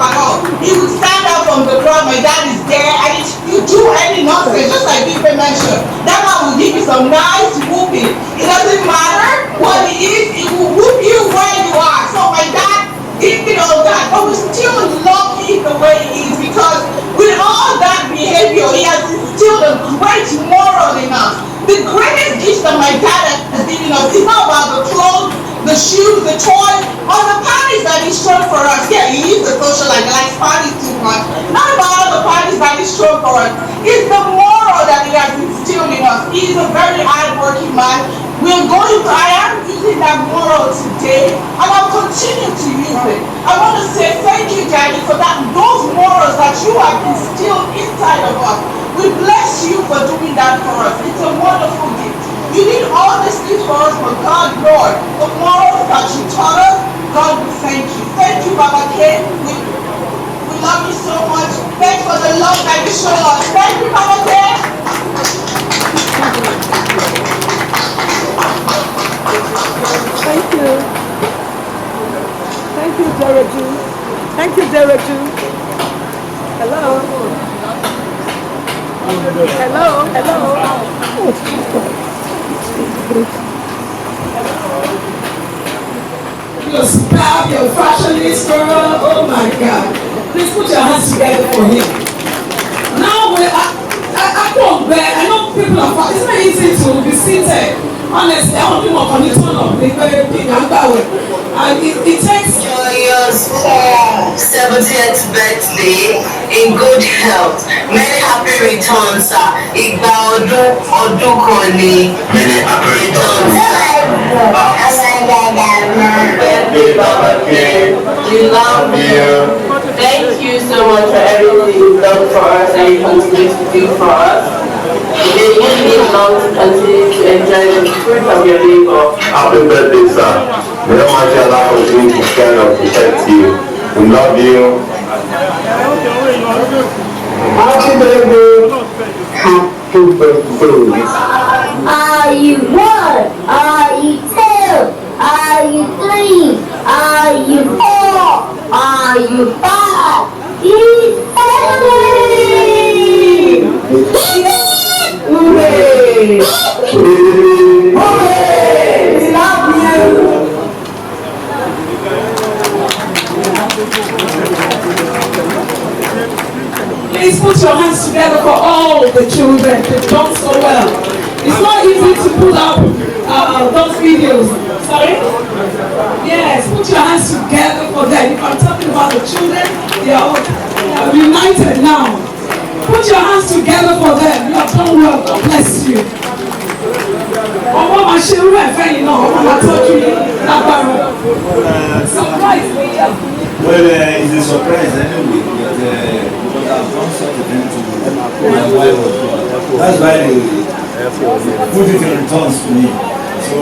at all. He would stand up from the ground, my dad is there, and if you do any nonsense, just like people mentioned, that man will give you some nice whooping. It doesn't matter what it is, he will whoop you where you are. So my dad did all that, but we still love him the way he is, because with all that behavior, he has instilled a great moral in us. The greatest gift that my dad has given us is not about the clothes, the shoes, the toys, or the parties that he's thrown for us. Yeah, he is a socialite, likes parties too much. Not about all the parties that he's thrown for us. It's the moral that he has instilled in us. He is a very hard-working man. I am using that moral today, and I'll continue to use it. I want to say thank you, Daddy, for those morals that you have instilled inside of us. We bless you for doing that for us. It's a wonderful gift. You did all these things for us, but God, Lord, the morals that you taught us, God, we thank you. Thank you, Baba K. We love you so much. Thanks for the love that you show us. Thank you, Baba K. Thank you. Thank you, Dereju. Thank you, Dereju. Hello. Your staff, your fashionist girl, oh my God. Please put your hands together for him. Now, I know people are, it's not easy to be seated. Honestly, I want people to turn up. They're very big and power. And it takes joyous 70th birthday in good health. Many happy returns, sir. Igba ọdún kan ni. Many happy returns, Birthday, Baba K. We love you. Thank you so much for everything you've done for us and you continue to do for us. May you live long to continue to enjoy the fruit of your labor. Happy birthday, sir. May Almighty Allah continue to kind of protect you. We love you. Happy birthday. Happy birthday. Are you one? Are you two? Are you three? Are you four? Are you five? He's 7! Hooray! Hooray! We love you! Please put your hands together for all the children. They've done so well. It's not easy to put up those videos. Sorry? Yes, put your hands together for them. If I'm talking about the children, they are united now. Put your hands together for them. You have done well. God bless you. Surprise me. Well, it's a surprise anyway, but I've done such a thing to my wife as well. That's why they put it in returns to me. So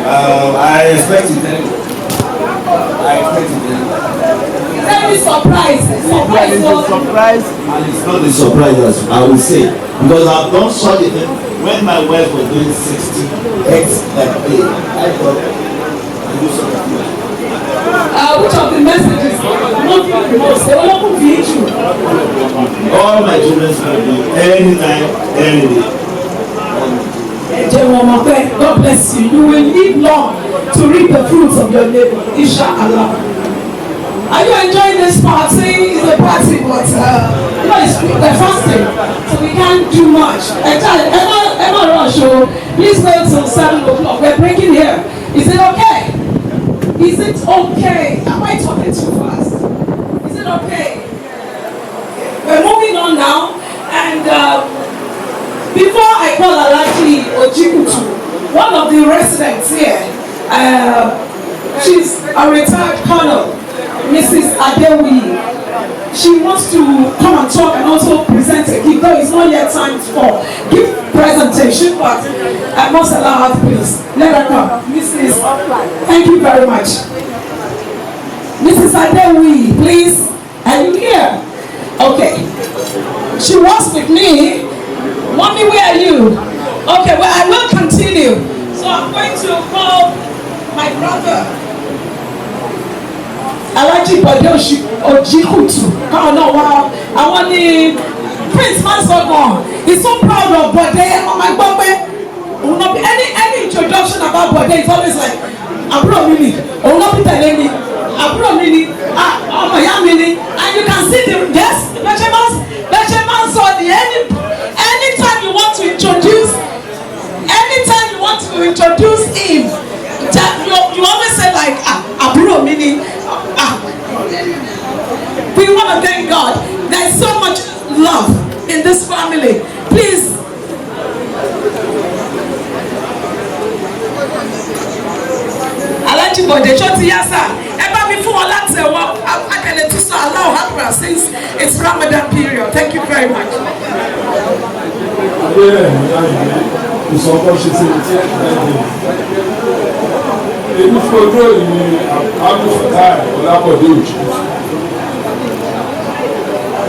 I expect it anyway. Everybody surprised. Surprise. It's a surprise, and it's not a surprise, as I will say, because I've done such a thing when my wife was doing 60 eggs like day. I thought I do something. Which of the messages not the most? They will not feed you. All my children do anytime, any day. God bless you. You will live long to reap the fruits of your labor. Inshallah. Are you enjoying this party? It's a party, but you know, we're fasting, so we can't do much. Emma Rush, please wait till 7 o'clock. We're breaking here. Is it okay? Is it okay? Am I talking too fast? Is it okay? We're moving on now, and before I call Alaji Ojikutu, one of the residents here, she's a retired colonel, Mrs. Adewi. She wants to come and talk and also present a gift, though it's not yet time for gift presentation, but I must allow her, please. Let her come. Mrs. Thank you very much. Mrs. Adewi, please. Are you here? Okay. She was with me. Mommy, where are you? Okay, well, I will continue. So I'm going to call my brother, Alaji Ojikutu. Oh no, wow. I want the Prince Mansogon. He's so proud of Bode. Oh my God, will not be any introduction about Bode. It's always like, Abro Mini. Will not be telling me. Abro Mini. Oh my Mini. And you can see the yes, Benjamin saw the anytime you want to introduce him, you always say like Abro Mini. We want to thank God. There's so much love in this family. Please. Alaji Bode Choti Yasa. Ever before I can let you allow Akbar since it's Ramadan period. Thank you very much. Èmi fún ojú òní Abdulfatai Ọlábọ̀dé Òjì.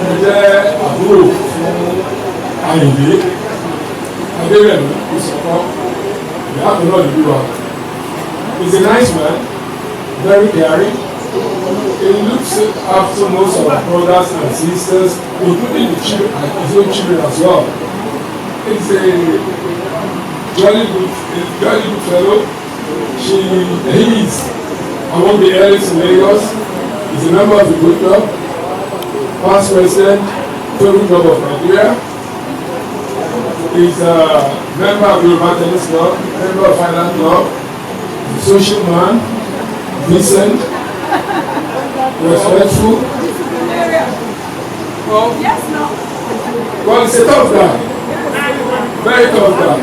Mo jẹ́ àbúrò fún Àyìndé Adérẹ̀mí Ìsọ̀kọ́. Ìyá mi náà níbí wa. He's a nice man, very caring. He looks after most of our brothers and sisters, including the children and his own children as well. He's a jolly good fellow. He is among the elders in Lagos. He's a member of the Good Club, past president, Total Club of Nigeria. He's a member of the Yoruba Tennis Club, member of Finance Club, a social man, decent, respectful. Well, he's a tough guy, very tough guy.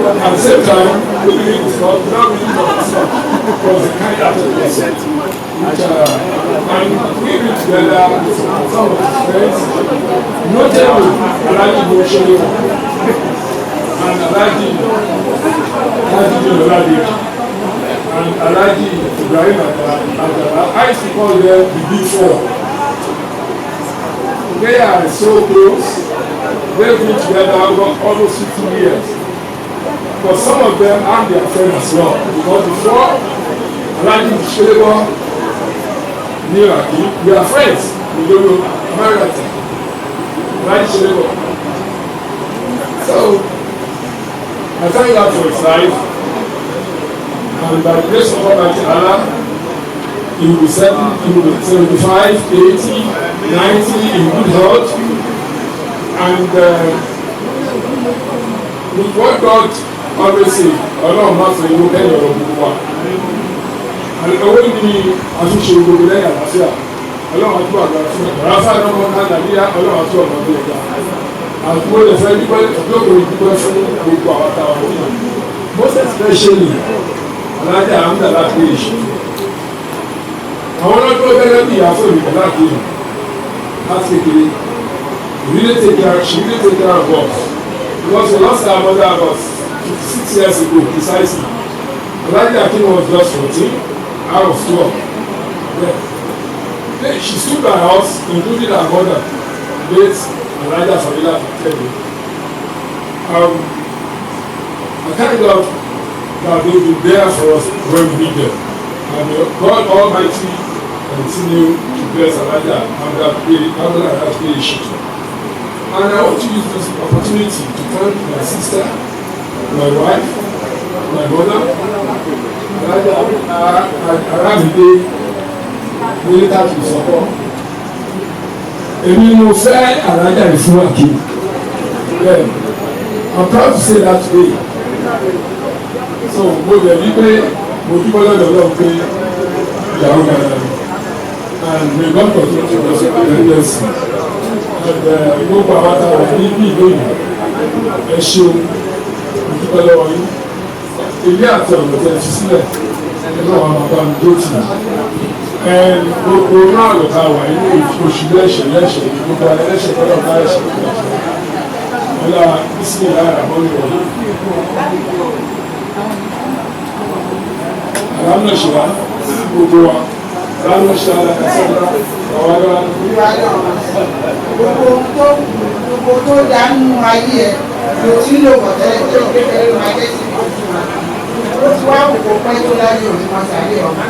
At the same time, we believe it's not really because the kind of person which and we live together with some of his friends, notable Alaji Boshele and Alaji Oladi and Alaji Ibrahim Agara. I used to call them the Big Four. They are so close. They've been together over almost 50 years. But some of them are their friends as well. Because before Alaji Shelebo Niraki, we are friends. We go to America. Alaji Shelebo. So, I thank God for his life. And by the grace of Almighty Allah, he will be 75, 80, 90 in good health. And with what God always say, Ọlọ́run máa sọ ìwé kẹ́yìn ọ̀rọ̀ gbogbo wa. Owó ní àtúnṣe gbogbo lẹ́yìn àlàáfíà. Ọlọ́run àti àgbà fún ẹ̀rọ afárá ọmọ Nàìjíríà, Ọlọ́run àti ọmọ ọdún ẹ̀dá. Àtúwò lè fẹ́ dúpẹ́ ọjọ́gbọ̀n ìdúpẹ́ fún gbogbo àwọn táwọn ọdún. Most especially, Alájà Amúdàlá pé èṣù. Àwọn ọlọ́dún gẹ́gẹ́ bí ìyàfọ́ ìrìnkà láti láti kékeré. She really take care of us. Because we lost our mother about 56 years ago, precisely. Alaji Akin was just 14. out of 12. Then she stood by us, including her mother, late Elijah Fabila Fabila. I thank God that they will be there for us when we need them. And God Almighty continue to bless Elijah and that day issue. And I want to use this opportunity to thank my sister, my wife, my mother, Elijah Aramide, military to support. Èmi mo fẹ́ Elijah Ìfúnwàkí. I'm proud to say that today. So mo lè rí pé mo dúpọ́ lọ́dọ̀ Ọlọ́run pé ìyàwó dára ni. And may God continue to bless you and bless you. And gbogbo àwọn àtàwọn ní bí lónìí ẹ ṣeun mo dúpọ́ lọ́wọ́ yín. Ilé àti ọ̀nà tẹ̀ fi sílẹ̀ ẹ̀rọ àwọn bàbá mi ló tì í. Gbogbo náà ló ta wà nínú oṣù lẹ́sẹ̀ gbogbo ẹlẹ́sẹ̀ gbọ́dọ̀ bá ẹ̀ṣẹ̀ gbọ́dọ̀. Ọlá bísí lára mọ́ ìwọ̀n. Àlámọ̀ ṣe wá gbogbo wa. Àlámọ̀ ṣe alákàtúntà ọ̀wá lọ́wọ́. Gbogbo tó dánú ayé ẹ̀ ló ti lò wọ̀ tẹ́lẹ̀ tó kékeré ló máa jẹ́ sí ìlú wa. Ó ti wá òkò pẹ́ tó láyé òní máa sáré ọ̀gá.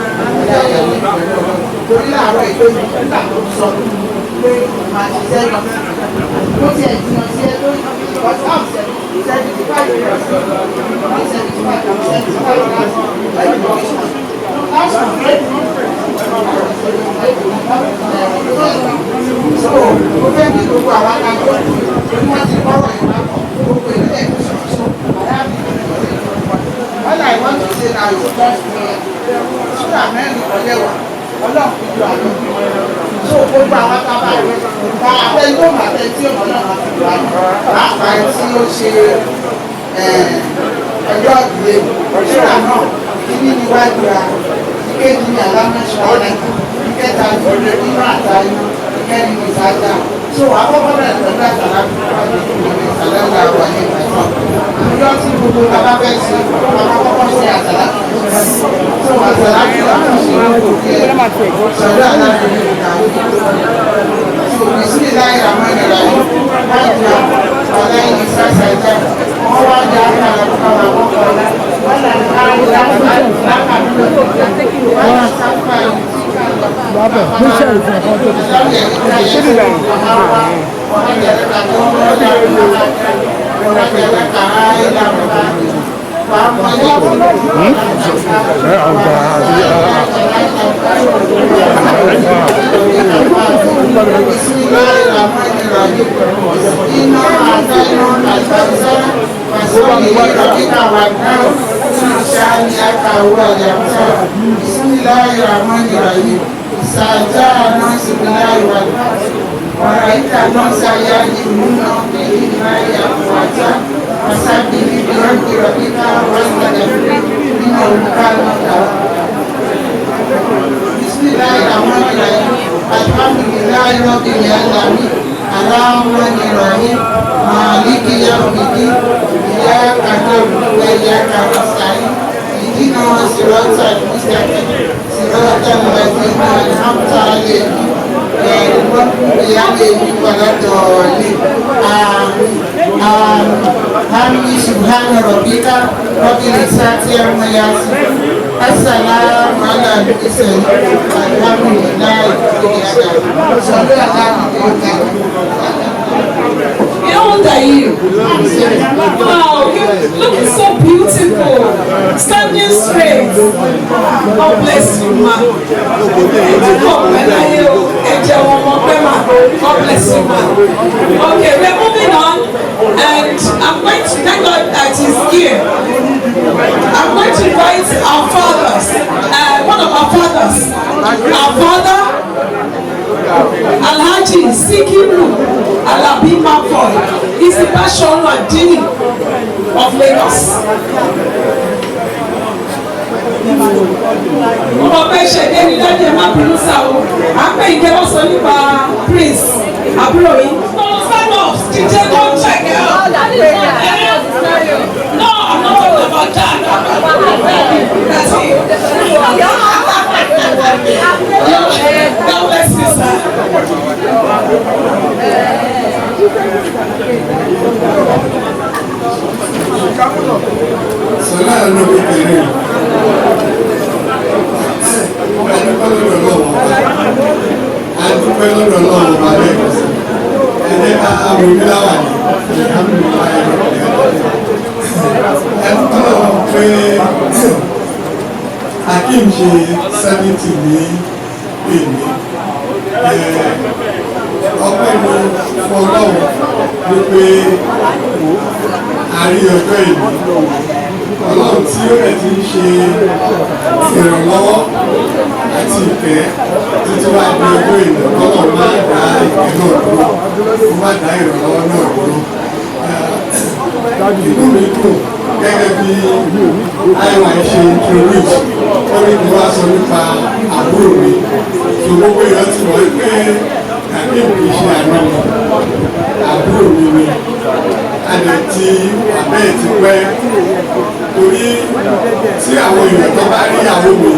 Torí láàárọ̀ ìgbésí nígbà tó sọ pé màá ṣiṣẹ́ lọ. Ó ti ẹ̀ jìnnà sí ẹ lórí WhatsApp 75 years. 75 years. That's great. So, mo fẹ́ kí gbogbo àwọn akẹ́kọ̀ọ́ ní wọ́n ti kọ́ wọ̀nyí lápọ̀ gbogbo ìlú ẹ̀kọ́ ṣoṣo aláàbí all I want to say now is just prayer. Ṣúra mẹ́rin ọ̀lẹ́ wà ọlọ́run fi ju àlọ́. So gbogbo àwọn akábá rẹ̀ ta abẹ́yọ́ màtẹ́ tí ọmọ náà máa fi ju àlọ́. Pàápàá tí ó ṣe ọjọ́ ìdílé ṣúra náà kí ní níwájú ra ìkéjì ní alámẹ́ṣọ́ ọ̀lẹ́ ìkẹta ní nínú àtàyè ìkẹrin ní ìsájà. So àkọ́kọ́ bẹ̀rẹ̀ pẹ̀lú àtàlà àtàlà wà ní ìgbàgbọ́. Ìjọ tí gbogbo bàbá fẹ́ ṣe àkọ́kọ́ ṣe àtàlà. So àtàlà tí wà fún ṣe lóko kí ẹ sọ̀rọ̀ àtàlà ní ìgbàgbọ́. So ìsúlì láyé àmọ́ ìrìnà yìí wọ́n jà ọ̀lá ìní sáṣàjà wọ́n wá jà àtàlà tó kàwà kọ́kọ́ wọ́n là ń ká lákàdúrà wọ́n là ń sáfà Baba, push it for Sajana Sibilai Waraita Nosa Yaji Muno Nehimaya Wata Wasabi Bianchi Rabika Wasta Jafri Nino Ukalmata Bismillahirrahmanirrahim Alhamdulillahi Rabbil Alamin Arrahmanirrahim Maliki Yawmiddin Iyyaka na'budu wa iyyaka nasta'in Ihdina siratal mustaqim Siratal ladzina an'amta 'alaihim ghayril maghdubi 'alaihim waladdallin. Amin. Subhana rabbika rabbil izzati amma yasifun. Assalamu ala al-mursalin. Alhamdulillahi rabbil alamin. Sallu ala How old are you? Wow, you're looking so beautiful. Standing straight. God bless you, ma. God bless you, ma. Okay, we're moving on. And I'm going to thank God that he's here. I'm going to invite our fathers. One of our fathers. Our father, Alhaji Sikiru Alabi Mafoy, is the Bashorun Adini of Lagos. Ọmọ bẹ́ẹ̀ ṣe dé ní dájú ẹ̀ máa bínú sá o. À ń pè ìké wọ́n sọ nípa Prince àbúrò yìí. No, stand up, DJ go check it out. No, I'm not talking about that. That's it. Sọlá ló kékeré. Adúpẹ́ lọ́dọ̀ lọ́wọ́ bá lẹ́kọ̀ọ́ sí. Ẹ̀jẹ̀ ká àwọn ìgbéláwà ní ìhàmìlá ẹ̀rọ ẹ̀dúpẹ́ lọ́wọ́ pé Akeem ṣe 70 ní èmi. Ọpẹ́ ni fọlọ́wọ́ wípé àrí ọjọ́ ìlú. Ọlọ́run tí ó rẹ̀ ti ń ṣe ìrànlọ́wọ́ àti ìkẹ́ títí wá di ọjọ́ ìlú kọ́lọ̀ máa dá ìkẹ́ náà dúró, ó máa dá ìrànlọ́wọ́ náà dúró. Inú mi dùn gẹ́gẹ́ bí àìwá ṣe introduce ó ní kí wá sọ nípa àbúrò mi. Tó gbogbo èèyàn ti mọ̀ pé Akeem kì í ṣe àná mi, àbúrò mi ni. Adẹ̀ tí abẹ́ ti pẹ́ torí tí àwọn èèyàn tó bá rí ìyàwó mi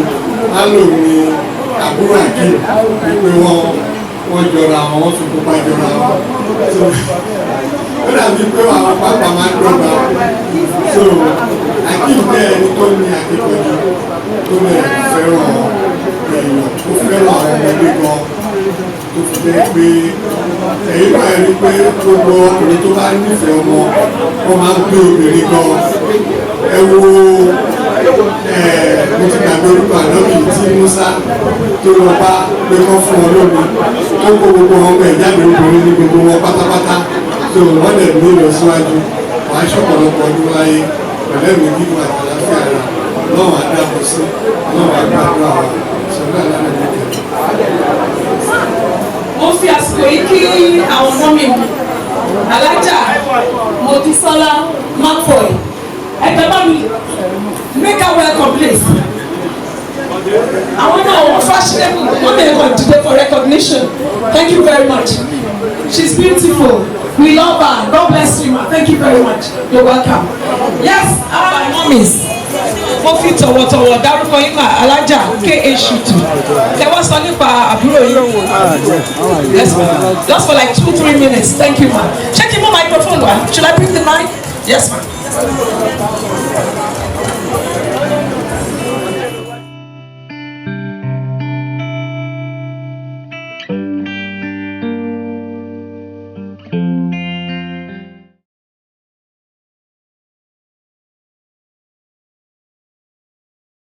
á lò ní àbúrò Akeem wípé wọ́n jọra wọn, wọ́n fi pupa jọra wọn. Ó dàbí pé àwọn pápá máa ń dọ́gba. So Akeem jẹ́ ẹni tó ní akíkanjú tó lè fẹ́ràn èèyàn, ó fẹ́ràn àwọn ọmọdé gan. Tó fi jẹ́ pé ẹ̀yìn náà rí pé gbogbo ọkùnrin tó bá nífẹ̀ẹ́ ọmọ wọn máa ń gbé obìnrin gan. Ẹ wo mo ti gbàgbé orúkọ ànábì tí Musa tó lọ bá pé kọ́ fún ọ lómi tó kó gbogbo ọmọ ẹ̀ jáde obìnrin ní gbogbo wọn pátápátá tó wọ́n lè ní ìlọsíwájú wàá ṣọ̀pọ̀lọpọ̀ ọdún láyé pẹ̀lẹ́ mi gígùn àtàlàfíà rẹ̀ lọ́wọ́ àdàbọ̀ sí lọ́wọ́ àgbàdo àwọn ìṣẹ̀lẹ̀ àlànà ìdíkẹ̀. Mo fi àsìkò yìí kí àwọn ọmọ mi Alájà Mojísọ́lá Makoy ẹgbẹ́ bá mi make her welcome please. Àwọn náà wọ́n fashionable wọ́n lè kàn dìde for recognition. Thank you very much. She's beautiful. We love her. God bless you ma. Thank you very much. You're welcome. Yes, my mommies. Mo fi tọ̀wọ̀tọ̀wọ̀ dárúkọ yín mà Alájà K.A. Shutu. Ẹ wá sọ nípa àbúrò yín. Yes ma. Just for like 2-3 minutes. Thank you ma. Ṣé kí n mú microphone wá? Should I bring the mic? Yes ma.